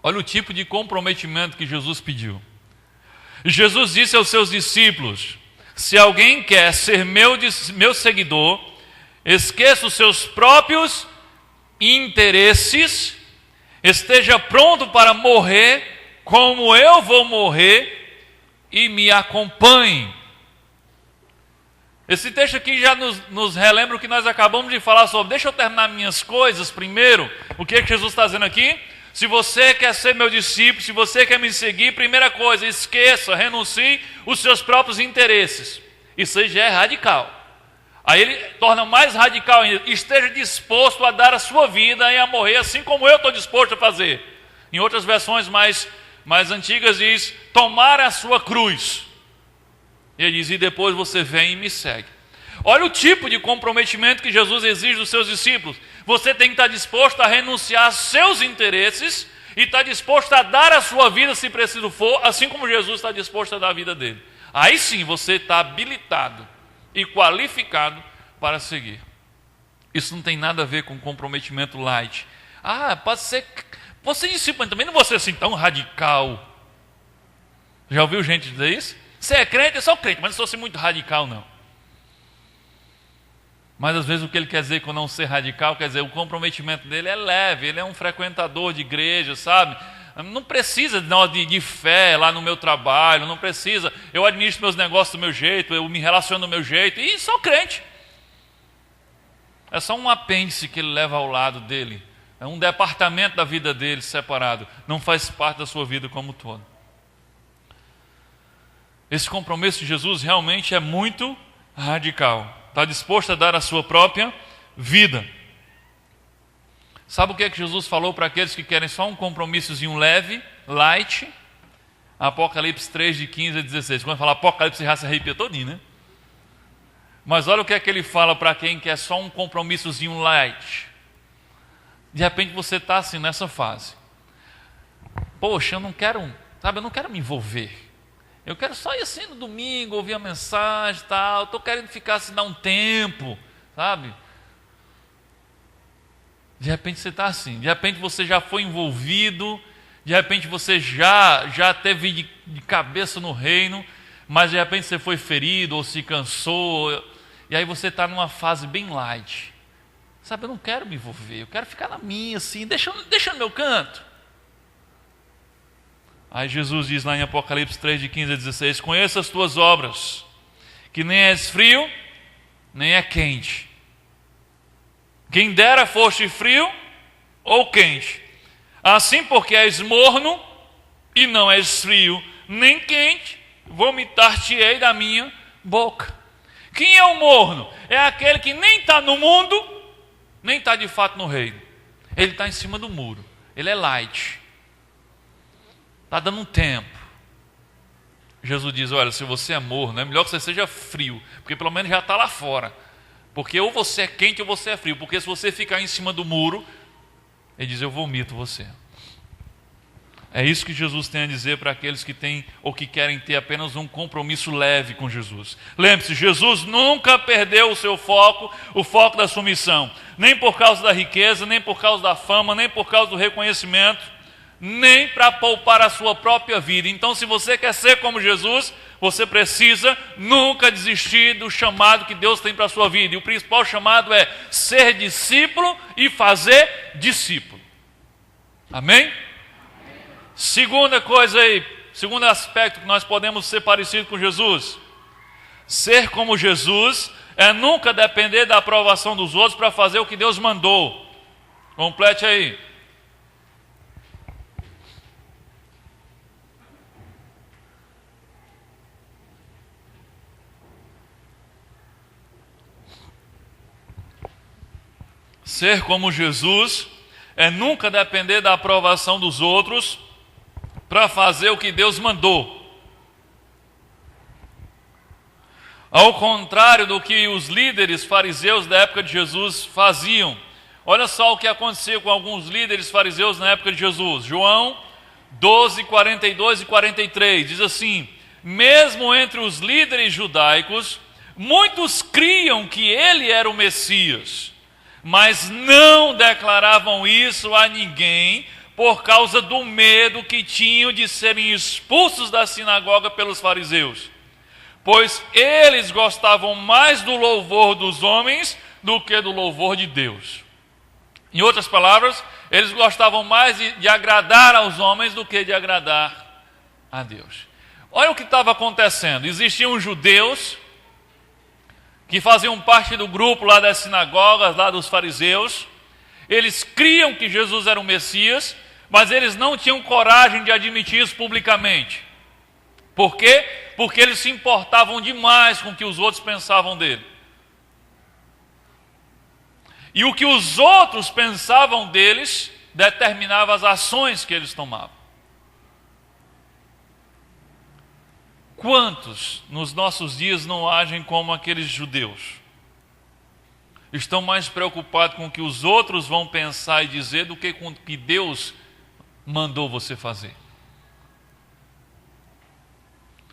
Olha o tipo de comprometimento que Jesus pediu. Jesus disse aos seus discípulos: se alguém quer ser meu seguidor, esqueça os seus próprios interesses, esteja pronto para morrer como eu vou morrer e me acompanhe. Esse texto aqui já nos relembra o que nós acabamos de falar sobre. Deixa eu terminar minhas coisas primeiro. O que Jesus está dizendo aqui? Se você quer ser meu discípulo, se você quer me seguir, primeira coisa, esqueça, renuncie os seus próprios interesses. Isso aí já é radical. Aí ele torna mais radical ainda: esteja disposto a dar a sua vida e a morrer assim como eu estou disposto a fazer. Em outras versões mais antigas diz: tomar a sua cruz. E ele diz: e depois você vem e me segue. Olha o tipo de comprometimento que Jesus exige dos seus discípulos. Você tem que estar disposto a renunciar aos seus interesses e estar disposto a dar a sua vida se preciso for, assim como Jesus está disposto a dar a vida dele. Aí sim você está habilitado e qualificado para seguir. Isso não tem nada a ver com comprometimento light. Pode ser. Você discípulo também não vou ser assim tão radical. Já ouviu gente dizer isso? Você é crente, eu sou crente, mas não sou assim muito radical não. Mas às vezes o que ele quer dizer com não ser radical, quer dizer, o comprometimento dele é leve, ele é um frequentador de igreja, sabe? Não precisa de fé lá no meu trabalho, não precisa, eu administro meus negócios do meu jeito, eu me relaciono do meu jeito, e sou crente. É só um apêndice que ele leva ao lado dele, é um departamento da vida dele separado, não faz parte da sua vida como todo. Esse compromisso de Jesus realmente é muito radical. Está disposto a dar a sua própria vida. Sabe o que é que Jesus falou para aqueles que querem só um compromissozinho leve, light? Apocalipse 3, de 15 a 16. Quando fala Apocalipse, já se arrepia todinho, né? Mas olha o que é que ele fala para quem quer só um compromissozinho light. De repente você está assim nessa fase. Poxa, eu não quero me envolver. Eu quero só ir assim no domingo, ouvir a mensagem e tal. Estou querendo ficar assim, dar um tempo, sabe? De repente você está assim. De repente você já foi envolvido. De repente você já teve de cabeça no reino. Mas de repente você foi ferido ou se cansou. E aí você está numa fase bem light. Sabe, eu não quero me envolver. Eu quero ficar na minha assim. Deixa no meu canto. Aí Jesus diz lá em Apocalipse 3, de 15 a 16: conheça as tuas obras, que nem és frio, nem é quente. Quem dera foste frio ou quente. Assim, porque és morno e não és frio, nem quente, vomitar-te-ei da minha boca. Quem é o morno? É aquele que nem está no mundo, nem está de fato no reino. Ele está em cima do muro. Ele é light. Está dando um tempo. Jesus diz, olha, se você é morno, é melhor que você seja frio, porque pelo menos já está lá fora. Porque ou você é quente ou você é frio, porque se você ficar em cima do muro, ele diz, eu vomito você. É isso que Jesus tem a dizer para aqueles que têm ou que querem ter apenas um compromisso leve com Jesus. Lembre-se, Jesus nunca perdeu o seu foco, o foco da sua missão. Nem por causa da riqueza, nem por causa da fama, nem por causa do reconhecimento, nem para poupar a sua própria vida. Então, se você quer ser como Jesus, você precisa nunca desistir do chamado que Deus tem para a sua vida. E o principal chamado é ser discípulo e fazer discípulo. Amém? Segunda coisa aí, segundo aspecto que nós podemos ser parecidos com Jesus. Ser como Jesus é nunca depender da aprovação dos outros para fazer o que Deus mandou. Complete aí. Ser como Jesus é nunca depender da aprovação dos outros para fazer o que Deus mandou. Ao contrário do que os líderes fariseus da época de Jesus faziam. Olha só o que aconteceu com alguns líderes fariseus na época de Jesus. João 12, 42 e 43 diz assim: mesmo entre os líderes judaicos, muitos criam que ele era o Messias, mas não declaravam isso a ninguém, por causa do medo que tinham de serem expulsos da sinagoga pelos fariseus. Pois eles gostavam mais do louvor dos homens do que do louvor de Deus. Em outras palavras, eles gostavam mais de agradar aos homens do que de agradar a Deus. Olha o que estava acontecendo. Existiam judeus que faziam parte do grupo lá das sinagogas, lá dos fariseus. Eles criam que Jesus era o Messias, mas eles não tinham coragem de admitir isso publicamente. Por quê? Porque eles se importavam demais com o que os outros pensavam dele. E o que os outros pensavam deles determinava as ações que eles tomavam. Quantos nos nossos dias não agem como aqueles judeus? Estão mais preocupados com o que os outros vão pensar e dizer do que com o que Deus mandou você fazer.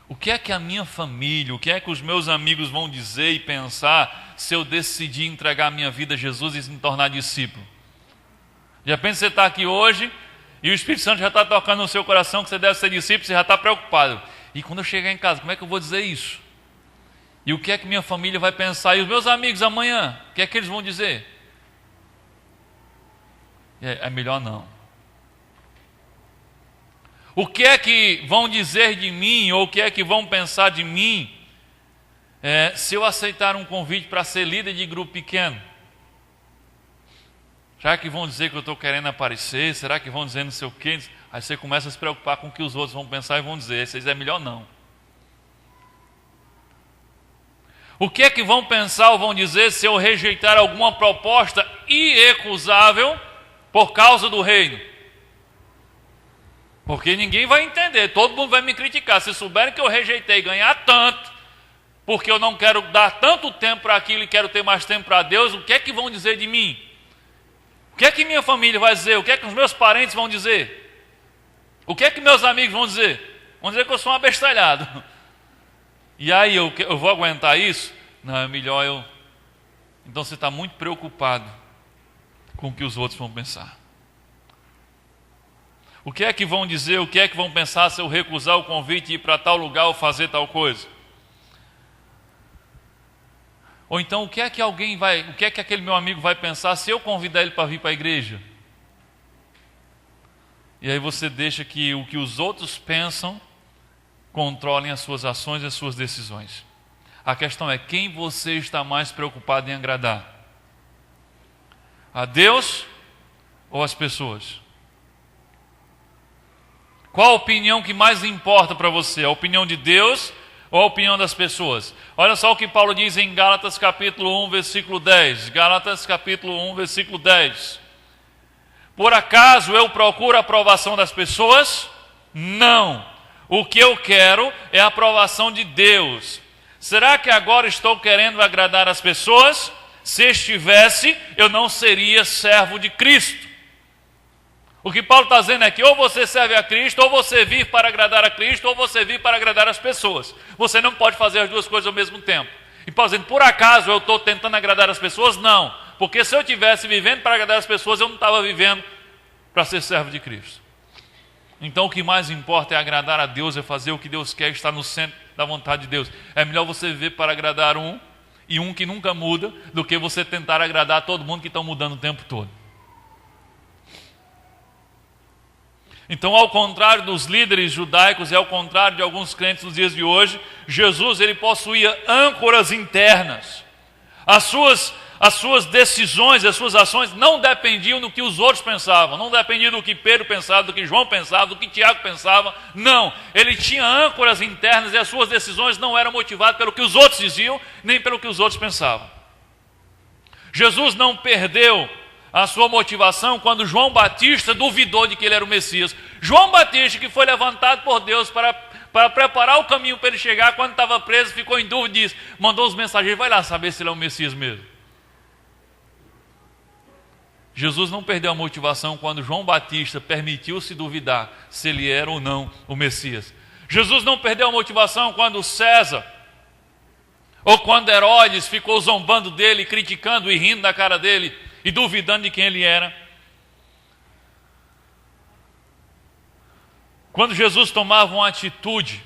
O que é que a minha família, o que é que os meus amigos vão dizer e pensar se eu decidir entregar a minha vida a Jesus e me tornar discípulo? De repente você está aqui hoje e o Espírito Santo já está tocando no seu coração que você deve ser discípulo, você já está preocupado. E quando eu chegar em casa, como é que eu vou dizer isso? E o que é que minha família vai pensar? E os meus amigos amanhã, o que é que eles vão dizer? É melhor não. O que é que vão dizer de mim, ou o que é que vão pensar de mim, se eu aceitar um convite para ser líder de grupo pequeno? Será que vão dizer que eu estou querendo aparecer? Será que vão dizer não sei o quê? Aí você começa a se preocupar com o que os outros vão pensar e vão dizer. Vocês é melhor não. O que é que vão pensar ou vão dizer se eu rejeitar alguma proposta irrecusável por causa do reino? Porque ninguém vai entender, todo mundo vai me criticar. Se souberem que eu rejeitei ganhar tanto, porque eu não quero dar tanto tempo para aquilo e quero ter mais tempo para Deus, o que é que vão dizer de mim? O que é que minha família vai dizer? O que é que os meus parentes vão dizer? O que é que meus amigos vão dizer? Vão dizer que eu sou um abestalhado. E aí eu vou aguentar isso? Não, é melhor eu... Então você está muito preocupado com o que os outros vão pensar. O que é que vão dizer, o que é que vão pensar se eu recusar o convite e ir para tal lugar ou fazer tal coisa? Ou então, o que é que aquele meu amigo vai pensar se eu convidar ele para vir para a igreja? E aí você deixa que o que os outros pensam controlem as suas ações e as suas decisões. A questão é quem você está mais preocupado em agradar? A Deus ou as pessoas? Qual a opinião que mais importa para você? A opinião de Deus ou a opinião das pessoas? Olha só o que Paulo diz em Gálatas capítulo 1, versículo 10. Gálatas capítulo 1, versículo 10. Por acaso eu procuro a aprovação das pessoas? Não. O que eu quero é a aprovação de Deus. Será que agora estou querendo agradar as pessoas? Se estivesse, eu não seria servo de Cristo. O que Paulo está dizendo é que ou você serve a Cristo, ou você vive para agradar a Cristo, ou você vive para agradar as pessoas. Você não pode fazer as duas coisas ao mesmo tempo. E Paulo dizendo, por acaso eu estou tentando agradar as pessoas? Não. Porque se eu estivesse vivendo para agradar as pessoas, eu não estava vivendo para ser servo de Cristo. Então o que mais importa é agradar a Deus, é fazer o que Deus quer, estar no centro da vontade de Deus. É melhor você viver para agradar um, e um que nunca muda, do que você tentar agradar todo mundo que está mudando o tempo todo. Então, ao contrário dos líderes judaicos e ao contrário de alguns crentes nos dias de hoje, Jesus ele possuía âncoras internas. As suas decisões, as suas ações não dependiam do que os outros pensavam, não dependiam do que Pedro pensava, do que João pensava, do que Tiago pensava. Não, ele tinha âncoras internas e as suas decisões não eram motivadas pelo que os outros diziam, nem pelo que os outros pensavam. Jesus não perdeu a sua motivação quando João Batista duvidou de que ele era o Messias. João Batista, que foi levantado por Deus para preparar o caminho para ele chegar, quando estava preso, ficou em dúvida e disse, mandou os mensageiros, vai lá saber se ele é o Messias mesmo. Jesus não perdeu a motivação quando João Batista permitiu-se duvidar se ele era ou não o Messias. Jesus não perdeu a motivação quando César, ou quando Herodes ficou zombando dele, criticando e rindo da cara dele, e duvidando de quem ele era. Quando Jesus tomava uma atitude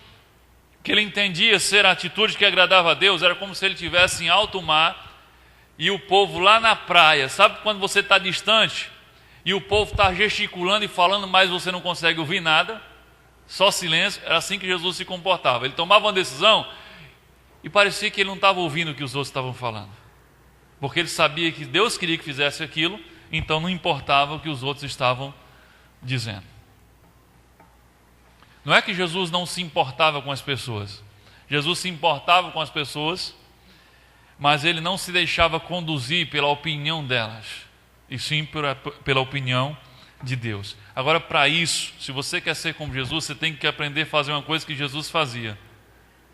que ele entendia ser a atitude que agradava a Deus, era como se ele estivesse em alto mar e o povo lá na praia. Sabe quando você está distante e o povo está gesticulando e falando, mas você não consegue ouvir nada? Só silêncio. Era assim que Jesus se comportava. Ele tomava uma decisão e parecia que ele não estava ouvindo o que os outros estavam falando. Porque ele sabia que Deus queria que fizesse aquilo, então não importava o que os outros estavam dizendo. Não é que Jesus não se importava com as pessoas. Jesus se importava com as pessoas, mas ele não se deixava conduzir pela opinião delas, e sim pela opinião de Deus. Agora, para isso, se você quer ser como Jesus, você tem que aprender a fazer uma coisa que Jesus fazia.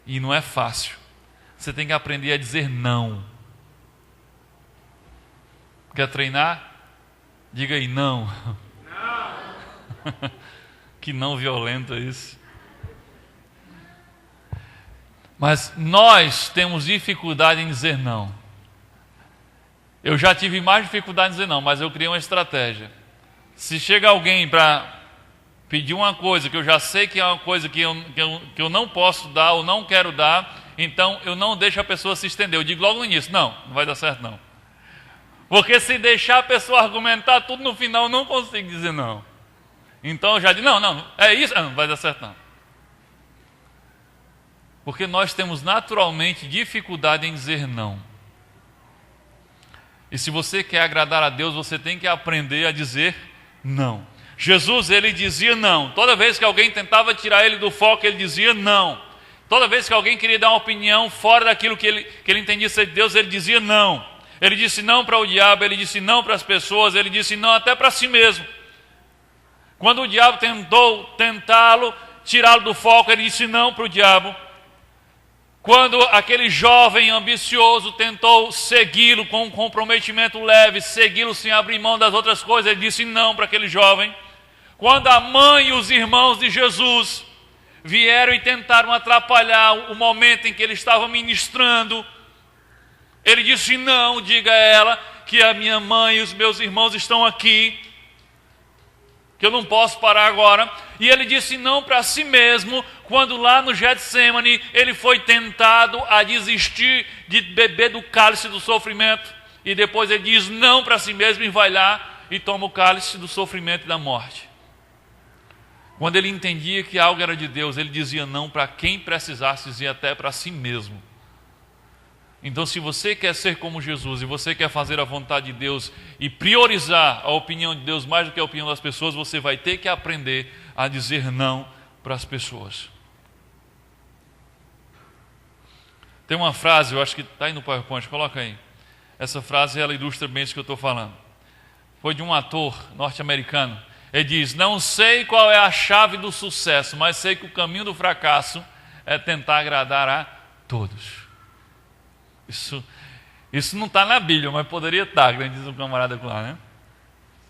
E não é fácil. Você tem que aprender a dizer não. Quer treinar? Diga aí, não. Não. Que não violento é isso. Mas nós temos dificuldade em dizer não. Eu já tive mais dificuldade em dizer não, mas eu criei uma estratégia. Se chega alguém para pedir uma coisa que eu já sei que é uma coisa que eu não posso dar ou não quero dar, então eu não deixo a pessoa se estender. Eu digo logo no início, não vai dar certo não. Porque se deixar a pessoa argumentar tudo no final, eu não consigo dizer não. Então eu já digo, não, é isso, não vai dar certo não. Porque nós temos naturalmente dificuldade em dizer não. E se você quer agradar a Deus, você tem que aprender a dizer não. Jesus, ele dizia não. Toda vez que alguém tentava tirar ele do foco, ele dizia não. Toda vez que alguém queria dar uma opinião fora daquilo que ele entendia ser de Deus, ele dizia não. Ele disse não para o diabo, ele disse não para as pessoas, ele disse não até para si mesmo. Quando o diabo tentou tentá-lo, tirá-lo do foco, ele disse não para o diabo. Quando aquele jovem ambicioso tentou segui-lo com um comprometimento leve, segui-lo sem abrir mão das outras coisas, ele disse não para aquele jovem. Quando a mãe e os irmãos de Jesus vieram e tentaram atrapalhar o momento em que ele estava ministrando, ele disse não, diga a ela que a minha mãe e os meus irmãos estão aqui, que eu não posso parar agora. E ele disse não para si mesmo, quando lá no Getsemane ele foi tentado a desistir de beber do cálice do sofrimento, e depois ele diz não para si mesmo e vai lá e toma o cálice do sofrimento e da morte. Quando ele entendia que algo era de Deus, ele dizia não para quem precisasse dizer, até para si mesmo. Então, se você quer ser como Jesus e você quer fazer a vontade de Deus e priorizar a opinião de Deus mais do que a opinião das pessoas, você vai ter que aprender a dizer não para as pessoas. Tem uma frase, eu acho que está aí no PowerPoint, coloca aí. Essa frase, ela ilustra bem isso que eu estou falando. Foi de um ator norte-americano. Ele diz: não sei qual é a chave do sucesso, mas sei que o caminho do fracasso é tentar agradar a todos. Isso não está na Bíblia, mas poderia estar, como diz um camarada lá, né?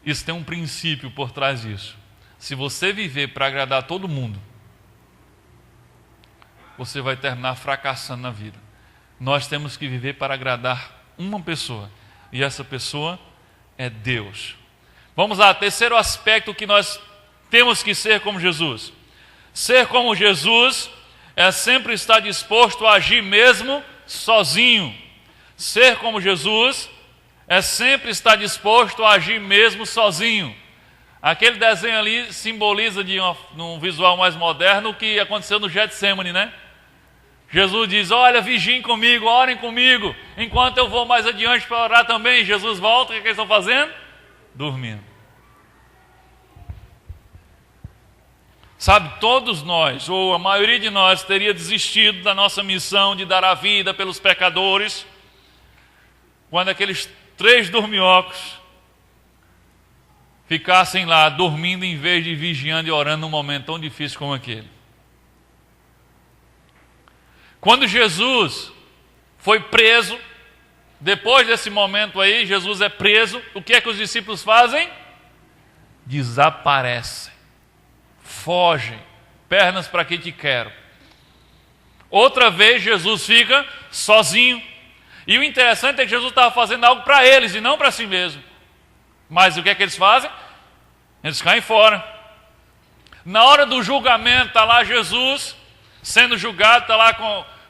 Isso tem um princípio por trás disso. Se você viver para agradar todo mundo, você vai terminar fracassando na vida. Nós temos que viver para agradar uma pessoa, e essa pessoa é Deus. Vamos lá, terceiro aspecto que nós temos que ser como Jesus. Ser como Jesus é sempre estar disposto a agir mesmo sozinho. Ser como Jesus é sempre estar disposto a agir mesmo sozinho. Aquele desenho ali simboliza num visual mais moderno o que aconteceu no Getsemane, né? Jesus diz: olha, vigiem comigo, orem comigo, enquanto eu vou mais adiante para orar também. Jesus volta, o que eles estão fazendo? Dormindo. Sabe, todos nós, ou a maioria de nós, teria desistido da nossa missão de dar a vida pelos pecadores, quando aqueles 3 dorminhocos ficassem lá dormindo em vez de vigiando e orando num momento tão difícil como aquele. Quando Jesus foi preso, depois desse momento aí, Jesus é preso, o que é que os discípulos fazem? Desaparecem, fogem, pernas para que te quero. Outra vez Jesus fica sozinho. E o interessante é que Jesus estava fazendo algo para eles e não para si mesmo. Mas o que é que eles fazem? Eles caem fora. Na hora do julgamento, está lá Jesus sendo julgado, está lá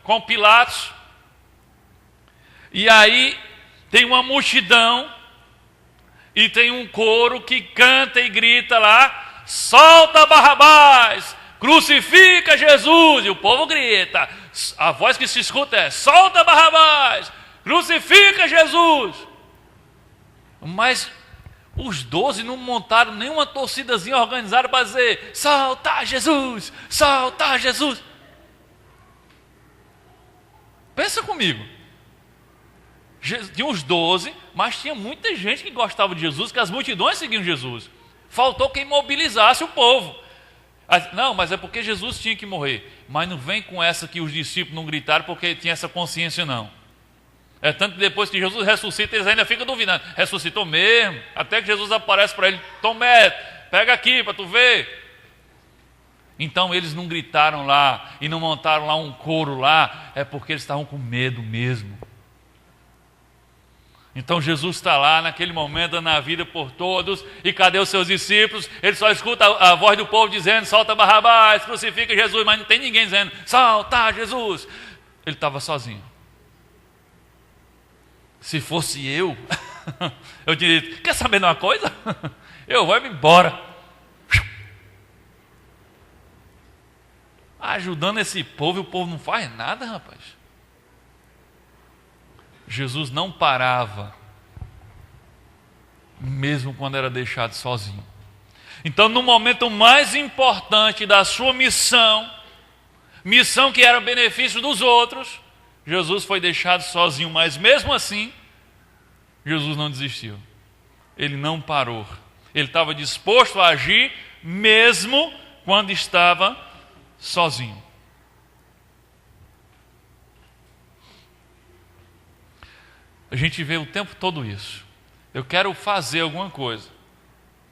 com Pilatos. E aí tem uma multidão e tem um coro que canta e grita lá: solta Barrabás, crucifica Jesus. E o povo grita, a voz que se escuta é: solta Barrabás, crucifica Jesus. Mas os 12 não montaram nenhuma torcidazinha organizada para dizer: solta Jesus, solta Jesus. Pensa comigo. Tinha os 12, mas tinha muita gente que gostava de Jesus, que as multidões seguiam Jesus. Faltou quem mobilizasse o povo. Não, mas é porque Jesus tinha que morrer. Mas não vem com essa que os discípulos não gritaram porque tinha essa consciência, não. É tanto que depois que Jesus ressuscita, eles ainda ficam duvidando. Ressuscitou mesmo? Até que Jesus aparece para ele: Tomé, pega aqui para tu ver. Então eles não gritaram lá e não montaram lá um coro lá, é porque eles estavam com medo mesmo. Então Jesus está lá naquele momento dando a vida por todos. E cadê os seus discípulos? Ele só escuta a voz do povo dizendo: solta Barrabás, crucifica Jesus. Mas não tem ninguém dizendo: solta Jesus. Ele estava sozinho. Se fosse eu diria: quer saber de uma coisa? Eu vou embora. Ajudando esse povo, e o povo não faz nada, rapaz. Jesus não parava, mesmo quando era deixado sozinho. Então, no momento mais importante da sua missão que era benefício dos outros, Jesus foi deixado sozinho, mas mesmo assim, Jesus não desistiu. Ele não parou. Ele estava disposto a agir, mesmo quando estava sozinho. A gente vê o tempo todo isso. Eu quero fazer alguma coisa,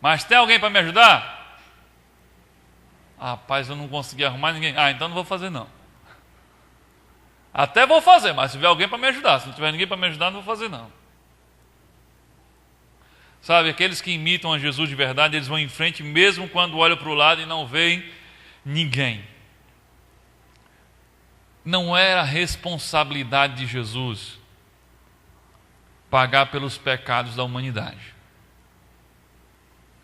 mas tem alguém para me ajudar? Rapaz, eu não consegui arrumar ninguém. Então não vou fazer não. Até vou fazer, mas se tiver alguém para me ajudar. Se não tiver ninguém para me ajudar, não vou fazer não. Sabe, aqueles que imitam a Jesus de verdade, eles vão em frente mesmo quando olham para o lado e não veem ninguém. Não era responsabilidade de Jesus pagar pelos pecados da humanidade.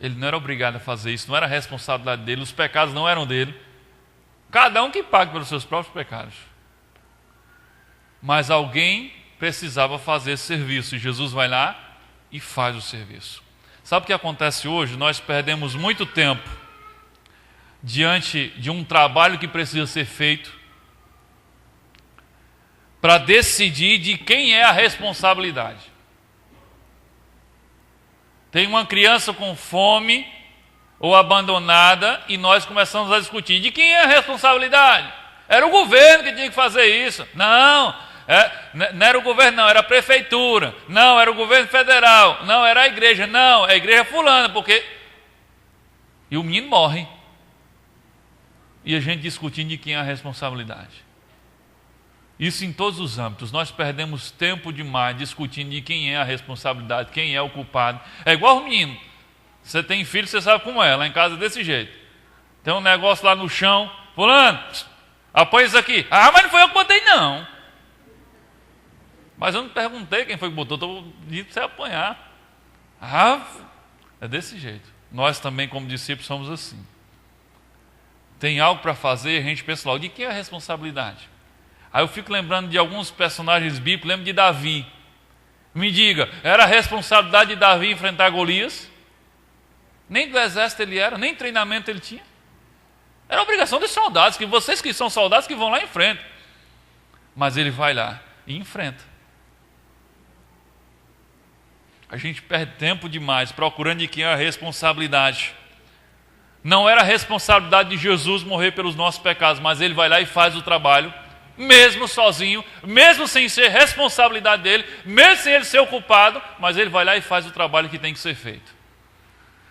Ele não era obrigado a fazer isso, não era responsabilidade dele, os pecados não eram dele. Cada um que pague pelos seus próprios pecados. Mas alguém precisava fazer esse serviço, e Jesus vai lá e faz o serviço. Sabe o que acontece hoje? Nós perdemos muito tempo diante de um trabalho que precisa ser feito para decidir de quem é a responsabilidade. Tem uma criança com fome, ou abandonada, e nós começamos a discutir de quem é a responsabilidade. Era o governo que tinha que fazer isso. Não, não era o governo, não, era a prefeitura. Não, era o governo federal. Não, era a igreja. Não, é a igreja fulana, porque... E o menino morre. E a gente discutindo de quem é a responsabilidade. Isso em todos os âmbitos. Nós perdemos tempo demais discutindo de quem é a responsabilidade, quem é o culpado. É igual o menino. Você tem filho, você sabe como é. Lá em casa é desse jeito. Tem um negócio lá no chão. Fulano, apoia isso aqui. Ah, mas não foi eu que botei, não. Mas eu não perguntei quem foi que botou. Estou dizendo para você apanhar. Ah, é desse jeito. Nós também, como discípulos, somos assim. Tem algo para fazer, a gente pensa logo, de quem é a responsabilidade? Aí eu fico lembrando de alguns personagens bíblicos, lembro de Davi. Me diga, era a responsabilidade de Davi enfrentar Golias? Nem do exército ele era, nem treinamento ele tinha. Era a obrigação dos soldados, que vocês que são soldados que vão lá e enfrentam. Mas ele vai lá e enfrenta. A gente perde tempo demais procurando de quem é a responsabilidade. Não era a responsabilidade de Jesus morrer pelos nossos pecados, mas ele vai lá e faz o trabalho, mesmo sozinho, mesmo sem ser responsabilidade dele, mesmo sem ele ser o culpado, mas ele vai lá e faz o trabalho que tem que ser feito.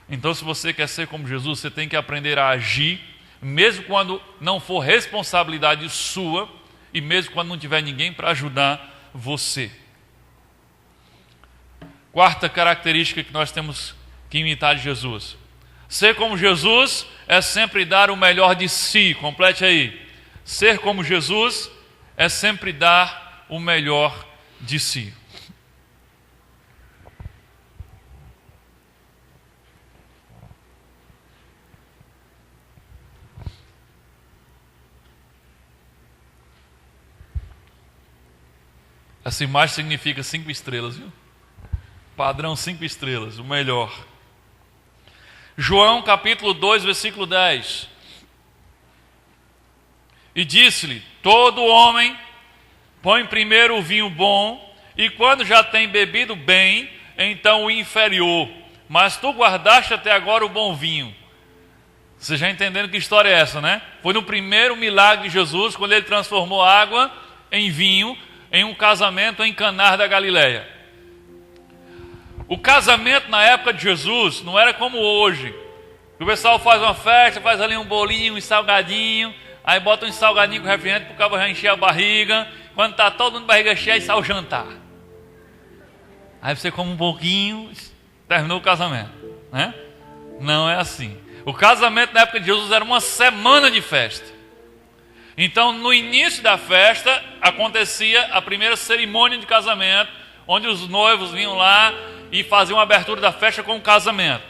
Então, se você quer ser como Jesus, você tem que aprender a agir, mesmo quando não for responsabilidade sua, e mesmo quando não tiver ninguém para ajudar você. Quarta característica que nós temos que imitar de Jesus. Ser como Jesus é sempre dar o melhor de si. Complete aí. Ser como Jesus é sempre dar o melhor de si. Essa imagem significa 5 estrelas, viu? Padrão 5 estrelas, o melhor. João capítulo 2, versículo 10. E disse-lhe: todo homem põe primeiro o vinho bom, e quando já tem bebido bem, então o inferior. Mas tu guardaste até agora o bom vinho. Você já entendendo que história é essa, né? Foi no primeiro milagre de Jesus, quando ele transformou água em vinho, em um casamento em Caná da Galileia. O casamento na época de Jesus não era como hoje. O pessoal faz uma festa, faz ali um bolinho, um salgadinho, aí bota um salgadinho com refrigerante para o cabo já encher a barriga. Quando está todo mundo de barriga cheia, sai o jantar. Aí você come um pouquinho, terminou o casamento, né? Não é assim. O casamento na época de Jesus era uma semana de festa. Então, no início da festa, acontecia a primeira cerimônia de casamento, onde os noivos vinham lá e faziam a abertura da festa com o casamento.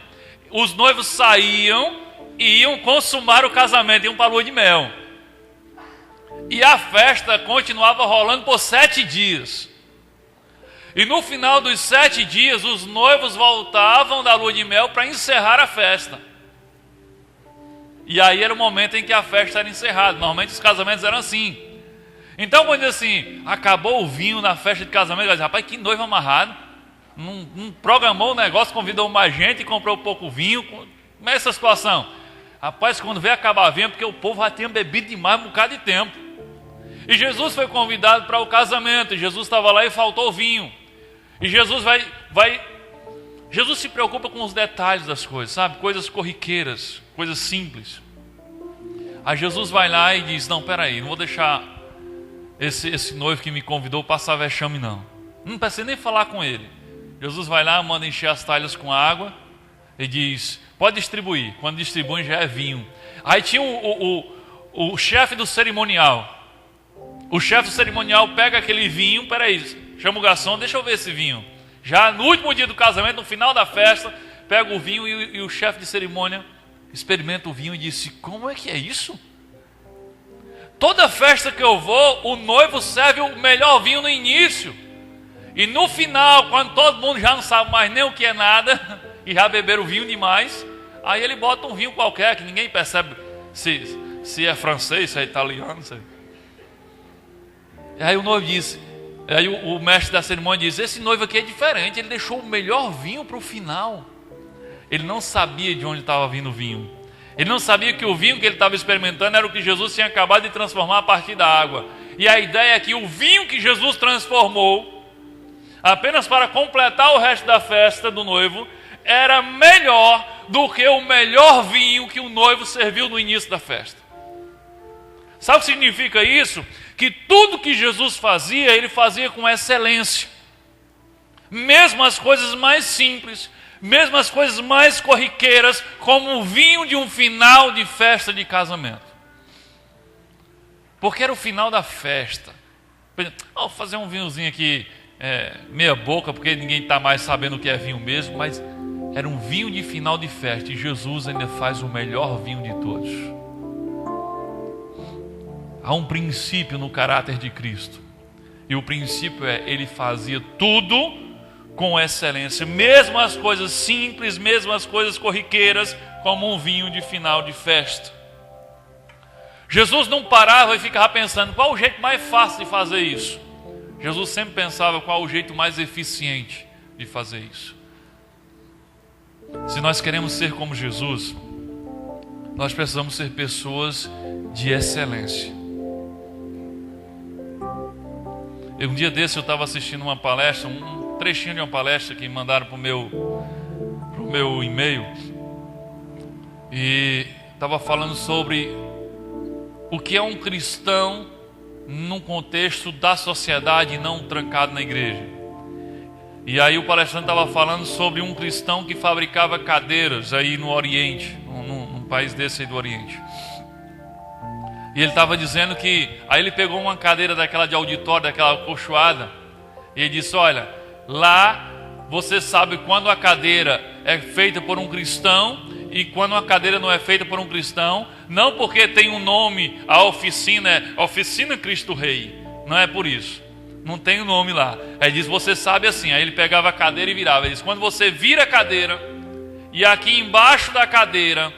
Os noivos saíam e iam consumar o casamento, iam para a lua de mel. E a festa continuava rolando por 7 dias. E no final dos 7 dias, os noivos voltavam da lua de mel para encerrar a festa. E aí era o momento em que a festa era encerrada. Normalmente os casamentos eram assim. Então, quando diz assim, acabou o vinho na festa de casamento, eu digo, rapaz, que noivo amarrado. Não programou o negócio, convidou mais gente, comprou pouco vinho. Como é essa situação? Rapaz, quando vem acabar vinho, é porque o povo já tinha bebido demais um bocado de tempo. E Jesus foi convidado para o casamento, e Jesus estava lá e faltou vinho. E Jesus Jesus se preocupa com os detalhes das coisas, sabe? Coisas corriqueiras, coisas simples. Aí Jesus vai lá e diz, não, peraí, não vou deixar esse noivo que me convidou passar vexame, não. Não precisa nem falar com ele. Jesus vai lá, manda encher as talhas com água e diz, pode distribuir. Quando distribui já é vinho. Aí tinha o chefe do cerimonial. O chefe do cerimonial pega aquele vinho, peraí, chama o garçom, deixa eu ver esse vinho. Já no último dia do casamento, no final da festa, pega o vinho e o chefe de cerimônia experimenta o vinho e disse, como é que é isso? Toda festa que eu vou, o noivo serve o melhor vinho no início. E no final, quando todo mundo já não sabe mais nem o que é nada, e já beberam vinho demais, aí ele bota um vinho qualquer, que ninguém percebe se é francês, se é italiano, não sei. E aí o noivo disse, aí o mestre da cerimônia diz, esse noivo aqui é diferente, ele deixou o melhor vinho para o final. ele não sabia de onde estava vindo o vinho. Ele não sabia que o vinho que ele estava experimentando era o que Jesus tinha acabado de transformar a partir da água. E a ideia é que o vinho que Jesus transformou, apenas para completar o resto da festa do noivo, era melhor do que o melhor vinho que o noivo serviu no início da festa. Sabe o que significa isso? Que tudo que Jesus fazia, ele fazia com excelência. Mesmo as coisas mais simples, mesmo as coisas mais corriqueiras, como o vinho de um final de festa de casamento. Porque era o final da festa. Vou fazer um vinhozinho aqui, meia boca, porque ninguém está mais sabendo o que é vinho mesmo, mas era um vinho de final de festa, e Jesus ainda faz o melhor vinho de todos. Há um princípio no caráter de Cristo, e o princípio é: ele fazia tudo com excelência, mesmo as coisas simples, mesmo as coisas corriqueiras, como um vinho de final de festa. Jesus não parava e ficava pensando qual o jeito mais fácil de fazer isso. Jesus sempre pensava qual o jeito mais eficiente de fazer isso. Se nós queremos ser como Jesus, nós precisamos ser pessoas de excelência. Um dia desse eu estava assistindo uma palestra, um trechinho de uma palestra que mandaram para o meu e-mail, e estava falando sobre o que é um cristão num contexto da sociedade e não trancado na igreja. E aí o palestrante estava falando sobre um cristão que fabricava cadeiras aí no Oriente, num país desse aí do Oriente. E ele estava dizendo que, aí ele pegou uma cadeira daquela de auditório, daquela acolchoada, e ele disse: olha, lá você sabe quando a cadeira é feita por um cristão e quando uma cadeira não é feita por um cristão, não porque tem um nome, a oficina é Oficina Cristo Rei, não é por isso, não tem o nome lá. Aí diz: você sabe assim. Aí ele pegava a cadeira e virava. Ele diz: quando você vira a cadeira e aqui embaixo da cadeira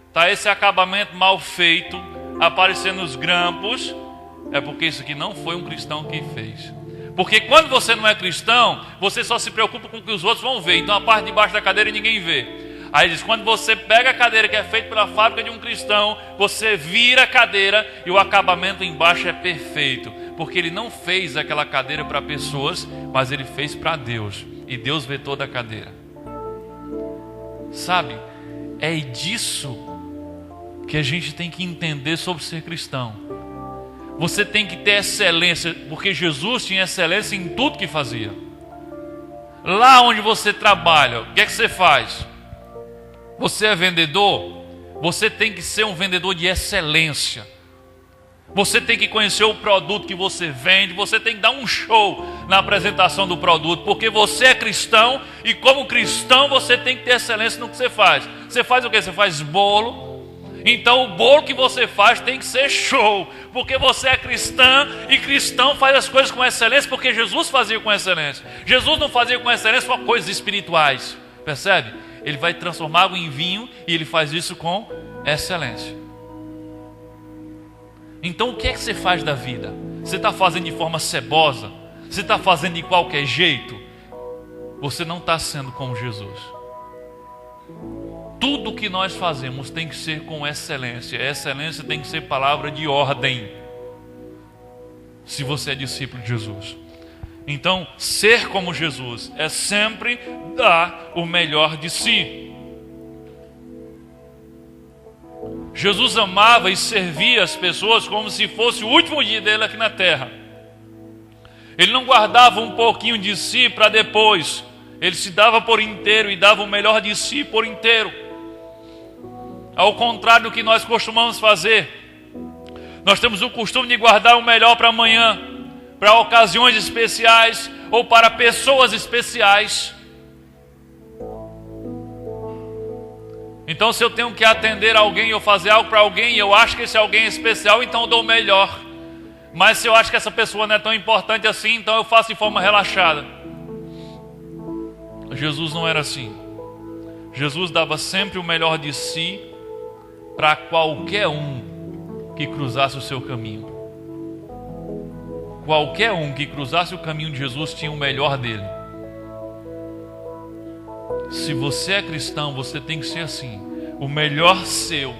está esse acabamento mal feito, aparecendo os grampos, é porque isso aqui não foi um cristão que fez. Porque quando você não é cristão, você só se preocupa com o que os outros vão ver. Então a parte de baixo da cadeira ninguém vê. Aí diz: quando você pega a cadeira que é feita pela fábrica de um cristão, você vira a cadeira e o acabamento embaixo é perfeito. Porque ele não fez aquela cadeira para pessoas, mas ele fez para Deus. E Deus vê toda a cadeira. Sabe? É disso que a gente tem que entender sobre ser cristão. Você tem que ter excelência, porque Jesus tinha excelência em tudo que fazia. Lá onde você trabalha, o que é que você faz? Você é vendedor? Você tem que ser um vendedor de excelência. Você tem que conhecer o produto que você vende. Você tem que dar um show na apresentação do produto, porque você é cristão, e como cristão você tem que ter excelência no que você faz. Você faz o quê? Você faz bolo. Então o bolo que você faz tem que ser show, porque você é cristã, e cristão faz as coisas com excelência, porque Jesus fazia com excelência. Jesus não fazia com excelência só coisas espirituais, percebe? Ele vai transformar água em vinho, e ele faz isso com excelência. Então o que é que você faz da vida? Você está fazendo de forma cebosa? Você está fazendo de qualquer jeito? Você não está sendo como Jesus. Tudo que nós fazemos tem que ser com excelência. A excelência tem que ser palavra de ordem, se você é discípulo de Jesus. Então, ser como Jesus é sempre dar o melhor de si. Jesus amava e servia as pessoas como se fosse o último dia dele aqui na terra. Ele não guardava um pouquinho de si para depois. Ele se dava por inteiro e dava o melhor de si por inteiro. Ao contrário do que nós costumamos fazer, nós temos o costume de guardar o melhor para amanhã, para ocasiões especiais ou para pessoas especiais. Então, se eu tenho que atender alguém ou fazer algo para alguém e eu acho que esse alguém é especial, então eu dou o melhor. Mas se eu acho que essa pessoa não é tão importante assim, então eu faço de forma relaxada. Jesus não era assim. Jesus dava sempre o melhor de si para qualquer um que cruzasse o seu caminho. Qualquer um que cruzasse o caminho de Jesus tinha o melhor dele. Se você é cristão, você tem que ser assim. O melhor seu,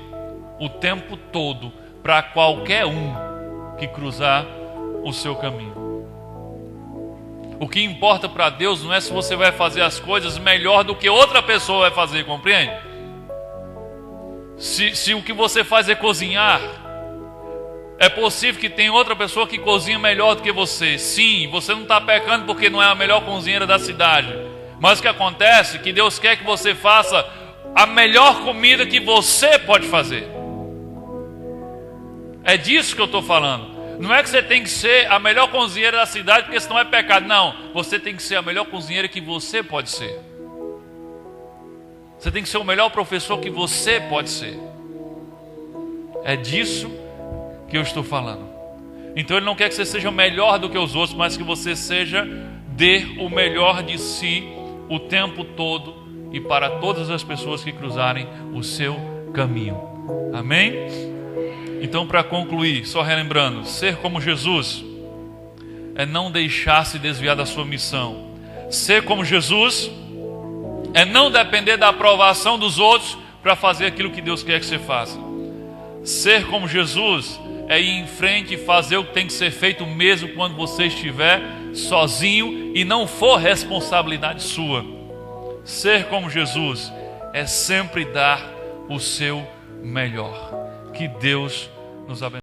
o tempo todo, para qualquer um que cruzar o seu caminho. O que importa para Deus não é se você vai fazer as coisas melhor do que outra pessoa vai fazer, compreende? Se o que você faz é cozinhar, é possível que tenha outra pessoa que cozinha melhor do que você. Sim, você não está pecando porque não é a melhor cozinheira da cidade. Mas o que acontece é que Deus quer que você faça a melhor comida que você pode fazer. É disso que eu estou falando. Não é que você tem que ser a melhor cozinheira da cidade porque senão é pecado. Não, você tem que ser a melhor cozinheira que você pode ser. Você tem que ser o melhor professor que você pode ser. É disso que eu estou falando. Então Ele não quer que você seja melhor do que os outros, mas que você dê o melhor de si o tempo todo e para todas as pessoas que cruzarem o seu caminho. Amém? Então, para concluir, só relembrando, ser como Jesus é não deixar se desviar da sua missão. Ser como Jesus é não depender da aprovação dos outros para fazer aquilo que Deus quer que você faça. Ser como Jesus é ir em frente e fazer o que tem que ser feito mesmo quando você estiver sozinho e não for responsabilidade sua. Ser como Jesus é sempre dar o seu melhor. Que Deus nos abençoe.